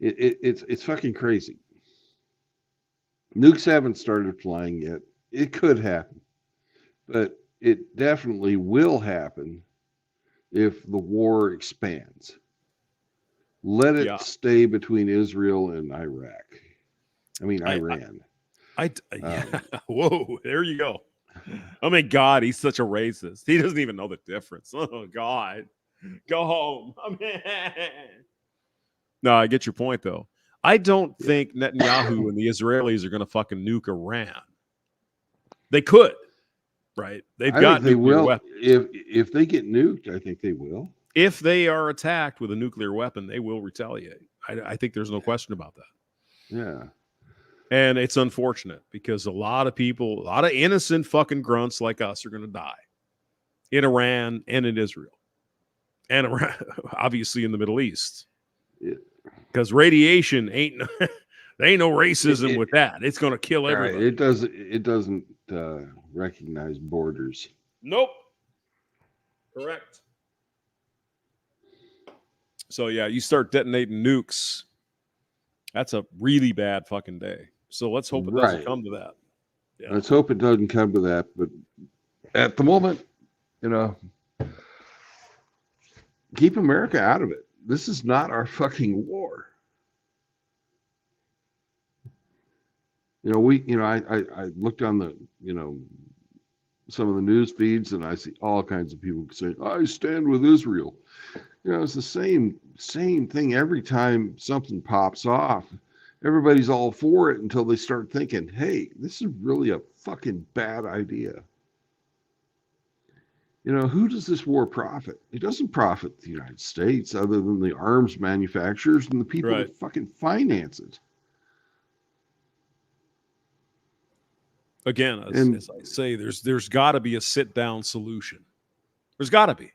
S1: it's fucking crazy. Nukes haven't started flying yet. It could happen, but it definitely will happen if the war expands. Let it stay between Israel and Iraq. Iran.
S3: Yeah. Whoa, there you go. Oh my God, he's such a racist. He doesn't even know the difference. Oh God, go home. No, I get your point though. I don't think Netanyahu and the Israelis are going to fucking nuke Iran. They could, right? They've got
S1: they will.
S3: Weapons.
S1: If they get nuked, I think they will.
S3: If they are attacked with a nuclear weapon, they will retaliate. I think there's no question about that.
S1: Yeah.
S3: And it's unfortunate because a lot of people, a lot of innocent fucking grunts like us are going to die in Iran and in Israel. And obviously in the Middle East. Because radiation ain't there ain't no racism with that. It's going to kill everybody.
S1: It doesn't recognize borders.
S3: Nope. Correct. So yeah, you start detonating nukes. That's a really bad fucking day. So let's hope it doesn't come to that. Yeah.
S1: Let's hope it doesn't come to that. But at the moment, keep America out of it. This is not our fucking war. I looked on the, some of the news feeds and I see all kinds of people saying, I stand with Israel. It's the same thing every time something pops off. Everybody's all for it until they start thinking, hey, this is really a fucking bad idea. Who does this war profit? It doesn't profit the United States other than the arms manufacturers and the people that fucking finance it.
S3: Again, as I say, there's got to be a sit-down solution. There's got to be.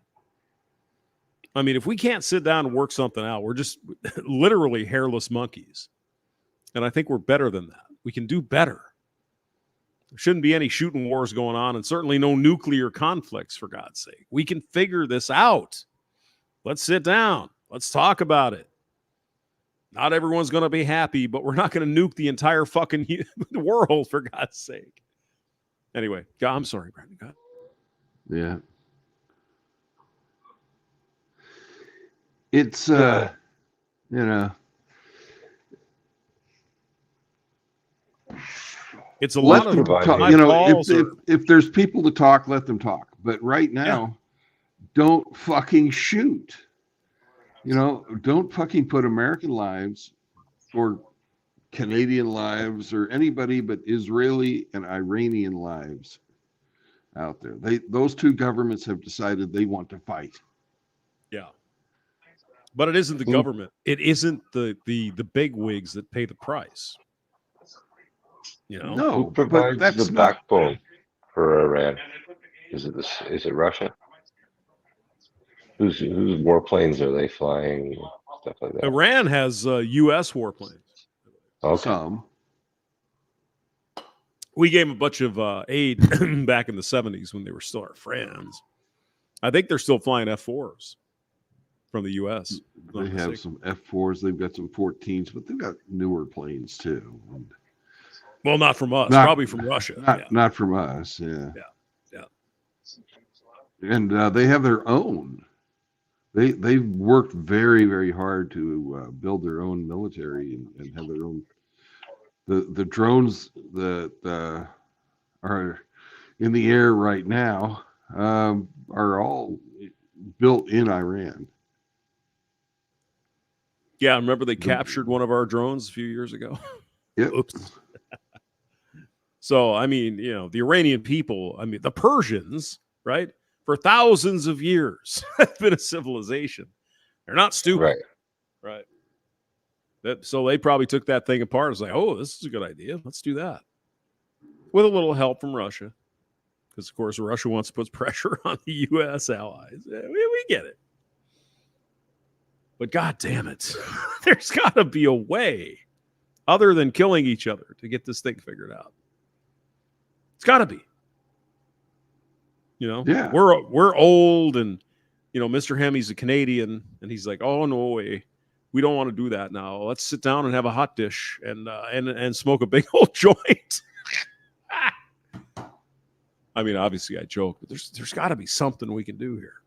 S3: I mean, if we can't sit down and work something out, we're just literally hairless monkeys. And I think we're better than that. We can do better. There shouldn't be any shooting wars going on and certainly no nuclear conflicts, for God's sake. We can figure this out. Let's sit down. Let's talk about it. Not everyone's going to be happy, but we're not going to nuke the entire fucking world, for God's sake. Anyway, I'm sorry, Brandon. God.
S1: Yeah. It's,
S3: it's a lot of
S1: talk. If there's people to talk, let them talk. But right now, don't fucking shoot. Don't fucking put American lives or Canadian lives or anybody but Israeli and Iranian lives out there. Those two governments have decided they want to fight.
S3: Yeah. But it isn't the government. It isn't the big wigs that pay the price.
S2: No, who provides the backbone for Iran? Is it Russia? Whose warplanes are they flying? Stuff like that.
S3: Iran has U.S. warplanes.
S2: Okay.
S1: Some.
S3: We gave them a bunch of aid back in the 70s when they were still our friends. I think they're still flying F-4s from the U.S.
S1: They have some F-4s. They've got some 14s, but they've got newer planes too.
S3: Well, not from us. Probably from Russia.
S1: Not from us. Yeah.
S3: Yeah.
S1: And they have their own. They've worked very, very hard to build their own military and have their own. The drones that are in the air right now are all built in Iran.
S3: Yeah, I remember they captured one of our drones a few years ago.
S1: Yep.
S3: Oops. So, I mean, the Iranian people, the Persians, right? For thousands of years, have been a civilization. They're not stupid. Right. So they probably took that thing apart and was like, oh, this is a good idea. Let's do that. With a little help from Russia. because of course Russia wants to put pressure on the U.S. allies. We get it, but God damn it, there's got to be a way other than killing each other to get this thing figured out. It's got to be.
S1: Yeah.
S3: We're old, and Mr. Hemmy's a Canadian, and he's like, oh no way, we don't want to do that now. Let's sit down and have a hot dish and smoke a big old joint. I mean, obviously I joke, but there's got to be something we can do here.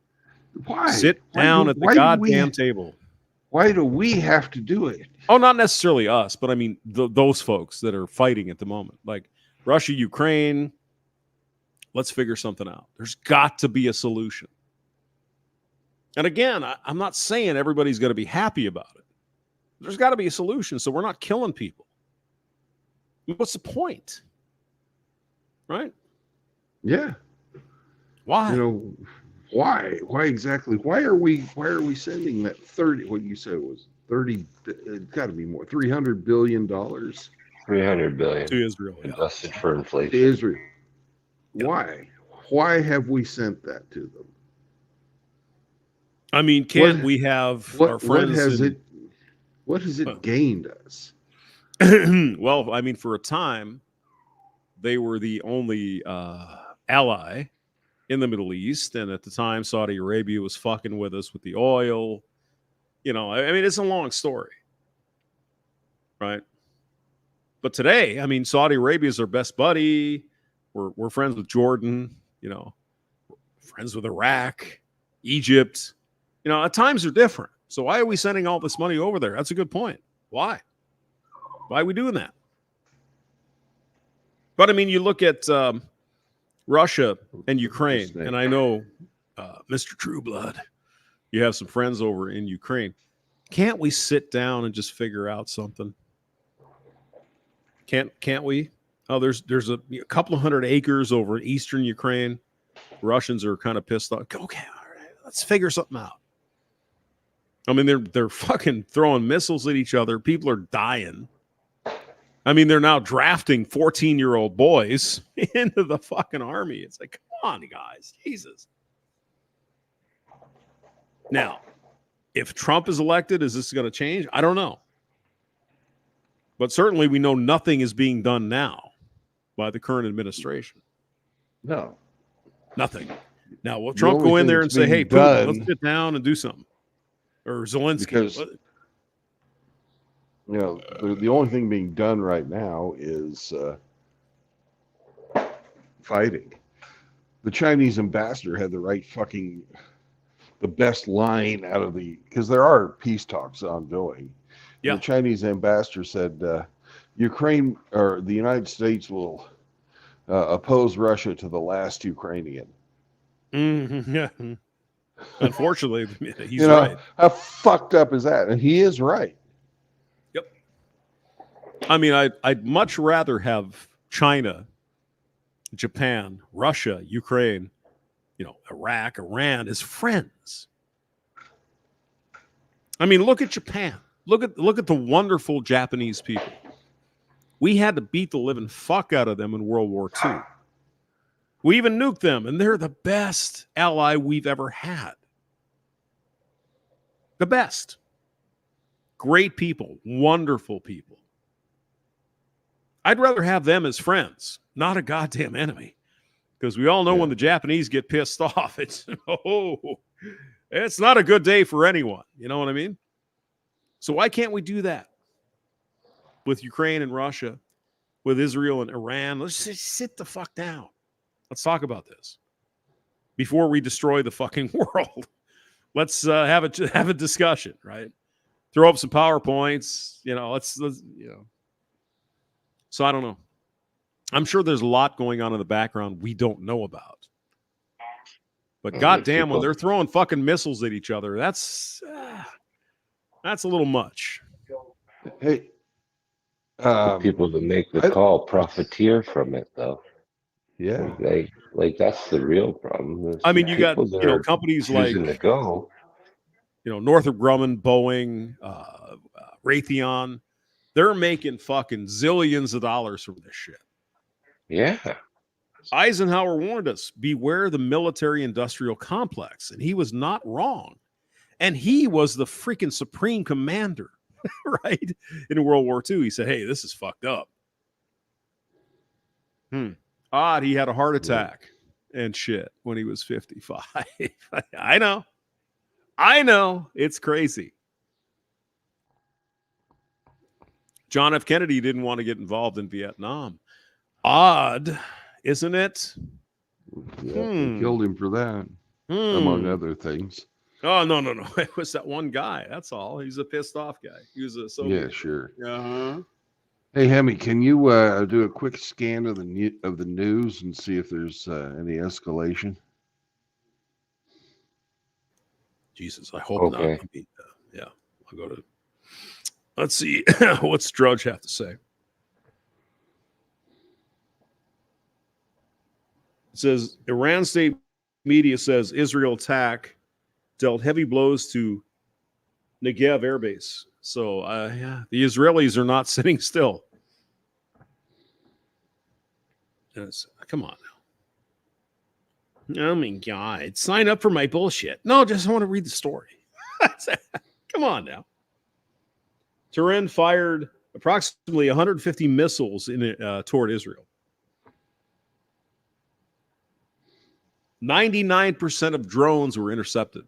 S1: Why?
S3: Sit down at the goddamn table.
S1: Why do we have to do it?
S3: Oh, not necessarily us, but I mean those folks that are fighting at the moment, like Russia, Ukraine. Let's figure something out. There's got to be a solution. And again, I'm not saying everybody's going to be happy about it. There's got to be a solution so we're not killing people. What's the point? Right?
S1: Yeah.
S3: Why?
S1: Why? Why exactly? Why are we sending that 30, what you said was 30, it's got to be more, $300 billion.
S2: $300 billion
S3: To Israel. Yeah.
S2: invested for inflation.
S1: To Israel.
S3: Yeah.
S1: Why? Why have we sent that to them?
S3: I mean, can't we have our friends?
S1: What has it gained us?
S3: Well, I mean, for a time, they were the only ally in the Middle East, and at the time, Saudi Arabia was fucking with us with the oil. I mean, it's a long story, right? But today, I mean, Saudi Arabia is our best buddy. We're friends with Jordan, friends with Iraq, Egypt. At times they're different. So why are we sending all this money over there? That's a good point. Why? Why are we doing that? But I mean, you look at Russia and Ukraine, and I know, Mr. Trueblood, you have some friends over in Ukraine. Can't we sit down and just figure out something? Can't we? Oh, there's a couple of 100 acres over in eastern Ukraine. Russians are kind of pissed off. Okay, all right, let's figure something out. I mean, they're fucking throwing missiles at each other. People are dying. I mean, they're now drafting 14-year-old boys into the fucking army. It's like, come on, guys, Jesus. Now, if Trump is elected, is this going to change? I don't know. But certainly we know nothing is being done now by the current administration.
S1: No.
S3: Nothing. Now, will Trump go in there and say, hey, Putin, let's sit down and do something? Or Zelensky?
S1: Because, the only thing being done right now is fighting. The Chinese ambassador had the best line out of because there are peace talks ongoing. Yeah. The Chinese ambassador said Ukraine or the United States will oppose Russia to the last Ukrainian.
S3: Mm-hmm. Yeah. Unfortunately, he's right.
S1: How fucked up is that? And he is right.
S3: Yep. I mean, I'd much rather have China, Japan, Russia, Ukraine, Iraq, Iran as friends. I mean, look at Japan. Look at the wonderful Japanese people. We had to beat the living fuck out of them in World War II. We even nuked them, and they're the best ally we've ever had. The best. Great people, wonderful people. I'd rather have them as friends, not a goddamn enemy. Because we all know when the Japanese get pissed off, it's not a good day for anyone. You know what I mean? So why can't we do that with Ukraine and Russia, with Israel and Iran? Let's just sit the fuck down. Let's talk about this before we destroy the fucking world. Let's have a discussion, right? Throw up some PowerPoints, let's. So I don't know. I'm sure there's a lot going on in the background we don't know about. But goddamn, when they're throwing fucking missiles at each other, that's a little much.
S1: Hey,
S2: people that make the call profiteer from it, though.
S1: Yeah,
S2: that's the real problem.
S3: I mean, you got companies like Northrop Grumman, Boeing, Raytheon. They're making fucking zillions of dollars from this shit.
S2: Yeah.
S3: Eisenhower warned us, beware the military-industrial complex. And he was not wrong. And he was the freaking supreme commander, right? In World War II. He said, hey, this is fucked up. Odd, he had a heart attack and shit when he was 55. I know. It's crazy. John F. Kennedy didn't want to get involved in Vietnam. Odd, isn't it?
S1: Yeah, they killed him for that, among other things.
S3: Oh, no. It was that one guy. That's all. He's a pissed off guy. He was a Soviet.
S1: Yeah, sure.
S3: Uh-huh.
S1: Hey, Hemi, can you do a quick scan of the news and see if there's any escalation?
S3: Jesus, I hope not. I mean, yeah, I'll go to. Let's see. What's Drudge have to say? It says Iran state media says Israel attack dealt heavy blows to Negev Air Base. So, yeah, the Israelis are not sitting still. Come on now. Oh, my God. Sign up for my bullshit. No, just I want to read the story. Come on now. Tehran fired approximately 150 missiles toward Israel. 99% of drones were intercepted.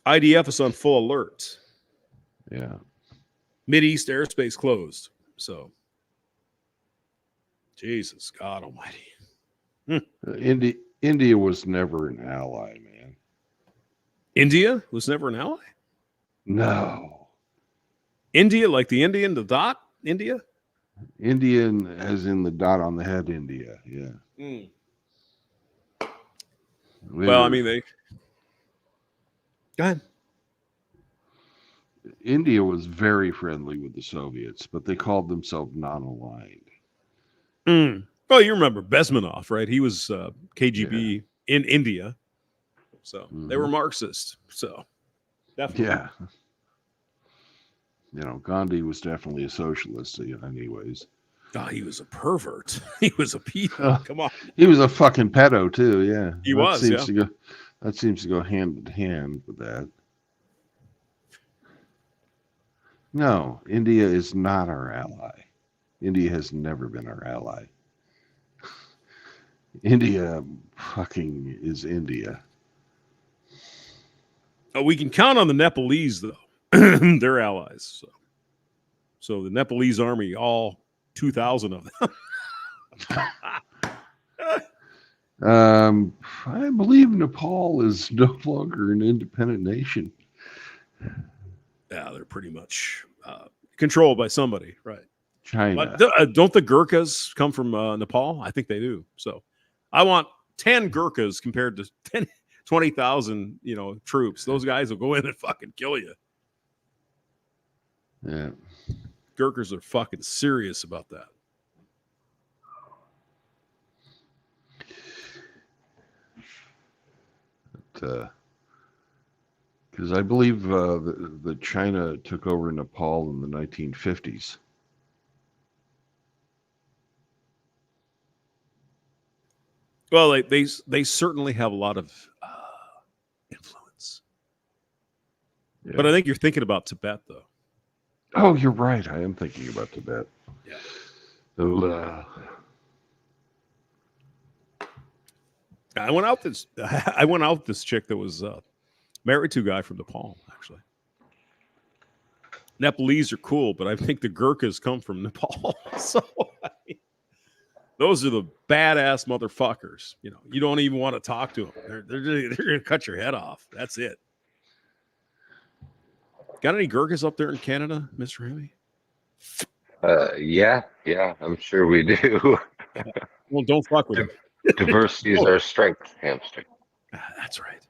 S3: IDF is on full alert.
S1: Yeah.
S3: Mideast airspace closed. So, Jesus, God almighty.
S1: India was never an ally, man.
S3: India was never an ally?
S1: No.
S3: India, like the Indian, the dot, India?
S1: Indian as in the dot on the head, India. Yeah.
S3: Well, I mean, they... Go ahead.
S1: India was very friendly with the Soviets, but they called themselves non-aligned.
S3: Well, you remember Bezmenov, right? He was KGB in India. So they were Marxist. So definitely.
S1: Yeah. You know, Gandhi was definitely a socialist anyways.
S3: Oh, he was a pervert. He was a pedo. Come on.
S1: He was a fucking pedo too, yeah.
S3: That
S1: seems to go hand in hand with that. No, India is not our ally. India has never been our ally. India fucking is India.
S3: Oh, we can count on the Nepalese, though. They're allies. So the Nepalese army, all 2,000 of
S1: them. I believe Nepal is no longer an independent nation.
S3: Yeah, they're pretty much controlled by somebody, right?
S1: China.
S3: But don't the Gurkhas come from Nepal? I think they do. So I want 10 Gurkhas compared to 20,000, troops. Those guys will go in and fucking kill you.
S1: Yeah.
S3: Gurkhas are fucking serious about that.
S1: Because I believe the China took over Nepal in the 1950s.
S3: Well, they certainly have a lot of influence. Yeah. But I think you're thinking about Tibet, though.
S1: Oh, you're right. I am thinking about Tibet.
S3: Yeah. I went out with this chick that was married to a guy from Nepal, actually. Nepalese are cool, but I think the Gurkhas come from Nepal. So those are the badass motherfuckers. You don't even want to talk to them. They're going to cut your head off. That's it. Got any Gurkhas up there in Canada, Mr. Hemi?
S2: Yeah, I'm sure we do.
S3: Well, don't fuck with them.
S2: Diversity is our strength, hamster.
S3: That's right.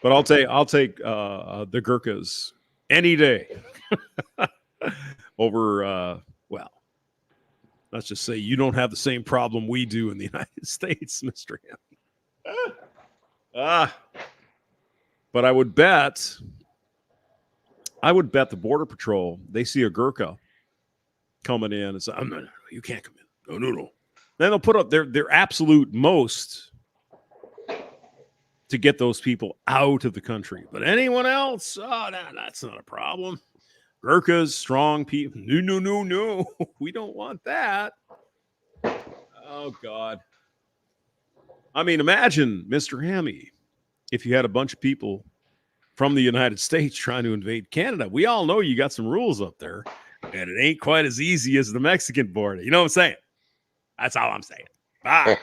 S3: But I'll take the Gurkhas any day over. Well, let's just say you don't have the same problem we do in the United States, Mr. Hemi. But I would bet I would bet the Border Patrol, they see a Gurkha coming in and say, no, you can't come in. No. Then they'll put up their absolute most to get those people out of the country. But anyone else, that's not a problem. Gurkhas, strong people. No. We don't want that. Oh, God. I mean, imagine, Mr. Hammy, if you had a bunch of people from the United States trying to invade Canada. We all know you got some rules up there, and it ain't quite as easy as the Mexican border. You know what I'm saying? That's all I'm saying. Bye.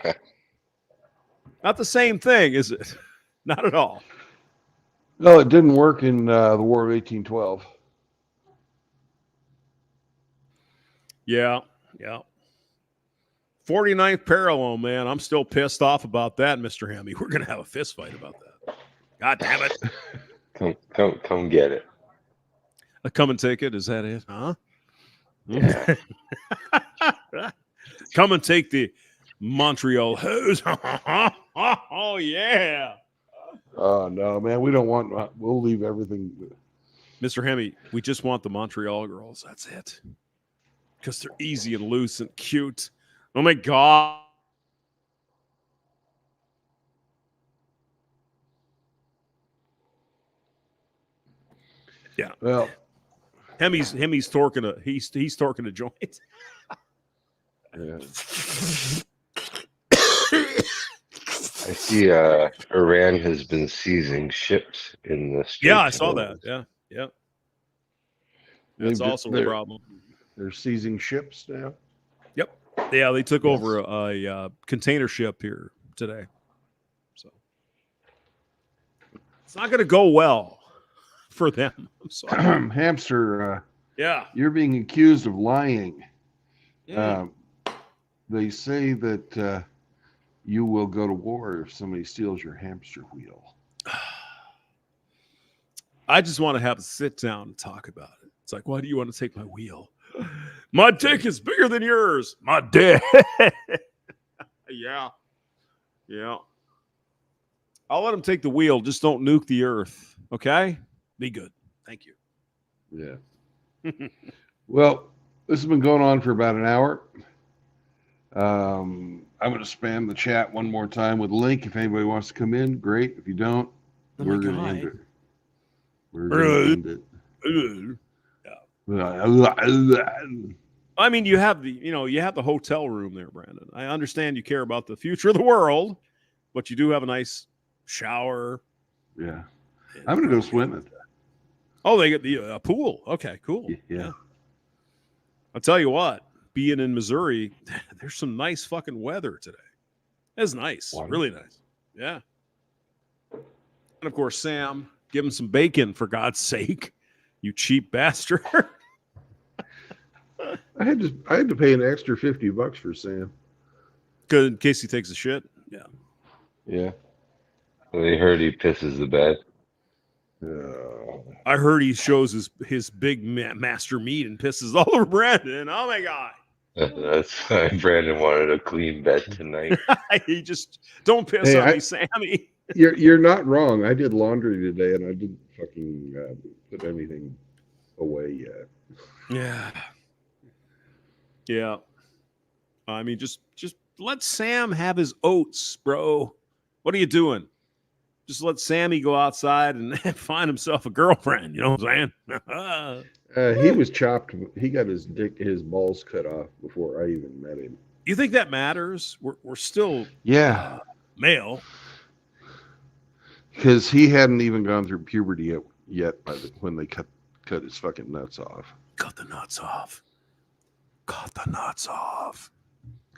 S3: Not the same thing, is it? Not at all.
S1: No, it didn't work in the War of 1812.
S3: Yeah. 49th parallel, man. I'm still pissed off about that, Mr. Hammy. We're going to have a fist fight about that. God damn it.
S2: Come get it.
S3: A come and take it? Is that it? Huh?
S2: Yeah.
S3: Come and take the Montreal hose. Oh, yeah.
S1: Oh, no, man. We don't want, we'll leave everything.
S3: Mr. Hammy, we just want the Montreal girls. That's it. Because they're easy and loose and cute. Oh, my God. Yeah.
S1: Well,
S3: Hemi's torquing he's torquing a joint.
S1: yeah.
S2: I see Iran has been seizing ships in the Straits.
S3: Yeah, I saw that. Yeah. That's
S1: They've-
S3: also a
S1: they're-
S3: problem.
S1: They're seizing ships now.
S3: Yep. Yeah, they took over a container ship here today. So it's not going to go well for them. I'm sorry.
S1: Hamster,
S3: Yeah.
S1: you're being accused of lying. They say that you will go to war if somebody steals your hamster wheel.
S3: I just want to have a sit down and talk about it. It's like, why do you want to take my wheel? My dick is bigger than yours. My dick. Yeah. I'll let them take the wheel. Just don't nuke the earth. Okay? Be good. Thank you.
S1: Yeah. Well, this has been going on for about an hour. I'm going to spam the chat one more time with a link. If anybody wants to come in, great. If you don't,
S3: Oh
S1: we're
S3: my
S1: going to
S3: God.
S1: end it. We're going to end it.
S3: I mean, you have the hotel room there, Brandon. I understand you care about the future of the world, but you do have a nice shower.
S1: Yeah. I'm going to go swimming.
S3: Oh, they get the pool. Okay, cool.
S1: Yeah.
S3: I'll tell you what, being in Missouri, there's some nice fucking weather today. It's nice.
S1: Water.
S3: Really nice. Yeah. And of course, Sam, give him some bacon for God's sake. You cheap bastard.
S1: I had to pay an extra $50 for Sam.
S3: In case he takes a shit. Yeah.
S1: Yeah.
S2: They heard he pisses the bed.
S3: I heard he shows his big master meat and pisses all over Brandon. Oh my God.
S2: That's why Brandon wanted a clean bed tonight.
S3: He just don't piss on me, Sammy.
S1: You're not wrong. I did laundry today and I didn't fucking put anything away yet.
S3: Yeah. I mean, just let Sam have his oats, bro. What are you doing? Just let Sammy go outside and find himself a girlfriend. You know what I'm saying?
S1: He was chopped. He got his balls cut off before I even met him.
S3: You think that matters? We're still male.
S1: Because he hadn't even gone through puberty yet when they cut his fucking nuts off.
S3: Cut the nuts off. Cut the nuts off.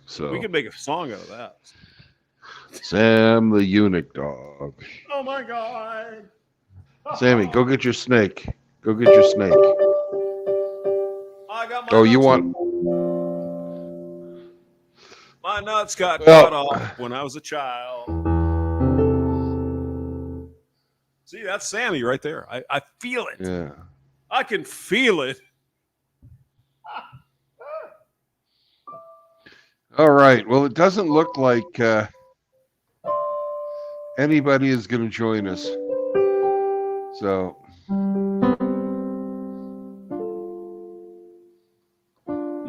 S1: So
S3: We can make a song out of that.
S1: Sam the eunuch dog.
S3: Oh my God.
S1: Sammy, go get your snake. Go get your snake.
S3: I got my
S1: You want?
S3: My nuts got
S1: Well-
S3: cut off when I was a child. See, that's Sammy right there. I feel it.
S1: Yeah.
S3: I can feel it.
S1: All right. Well, it doesn't look like anybody is going to join us. So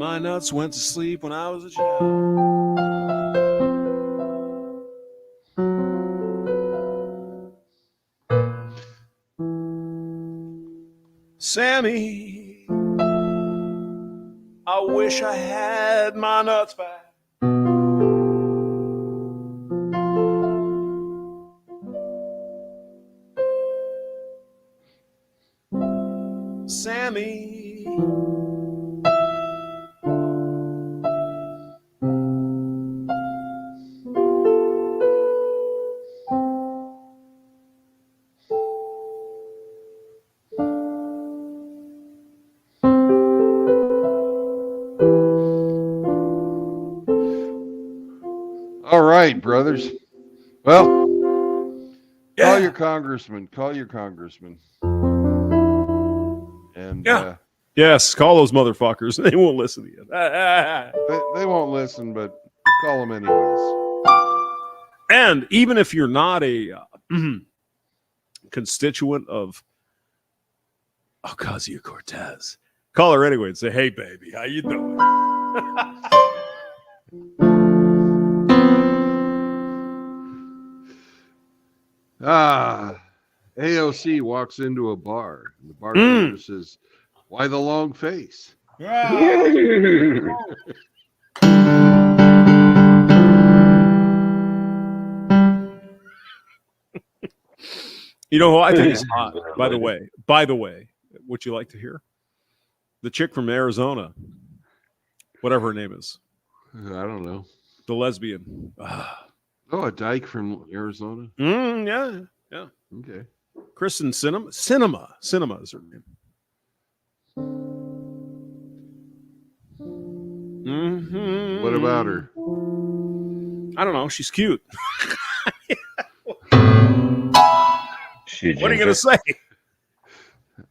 S3: My nuts went to sleep when I was a child. Sammy, I wish I had my nuts back. Sammy,
S1: All right, brothers. Well, call
S3: Yeah.
S1: your congressman. Call your congressman. And
S3: Yeah. Yes, call those motherfuckers. They won't listen to you.
S1: they won't listen, but call them anyways.
S3: And even if you're not a constituent of Ocasio-Cortez, call her anyway and say, "Hey, baby, how you doing?"
S1: AOC walks into a bar, and the bartender says, "Why the long face?"
S3: You know who I think is hot, by the way? By the way, would you like to hear? The chick from Arizona, whatever her name is.
S1: I don't know.
S3: The lesbian.
S1: Oh, a dyke from Arizona?
S3: Yeah.
S1: Okay.
S3: Kristen Cinema. Cinema is her name. Mm-hmm.
S1: What about her?
S3: I don't know. She's cute. What are you going to say?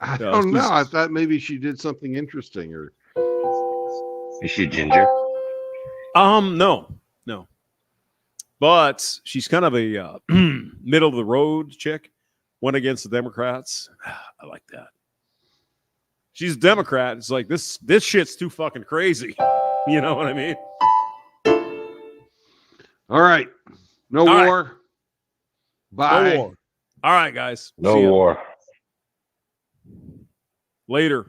S1: I don't know. I thought maybe she did something interesting. Or
S2: is she ginger?
S3: No. But she's kind of a middle of the road chick. Went against the Democrats. I like that. She's a Democrat. It's like this shit's too fucking crazy. You know what I mean?
S1: All right. No
S3: All
S1: war.
S3: Right.
S1: Bye.
S3: No war. All right, guys.
S2: No war.
S3: Later.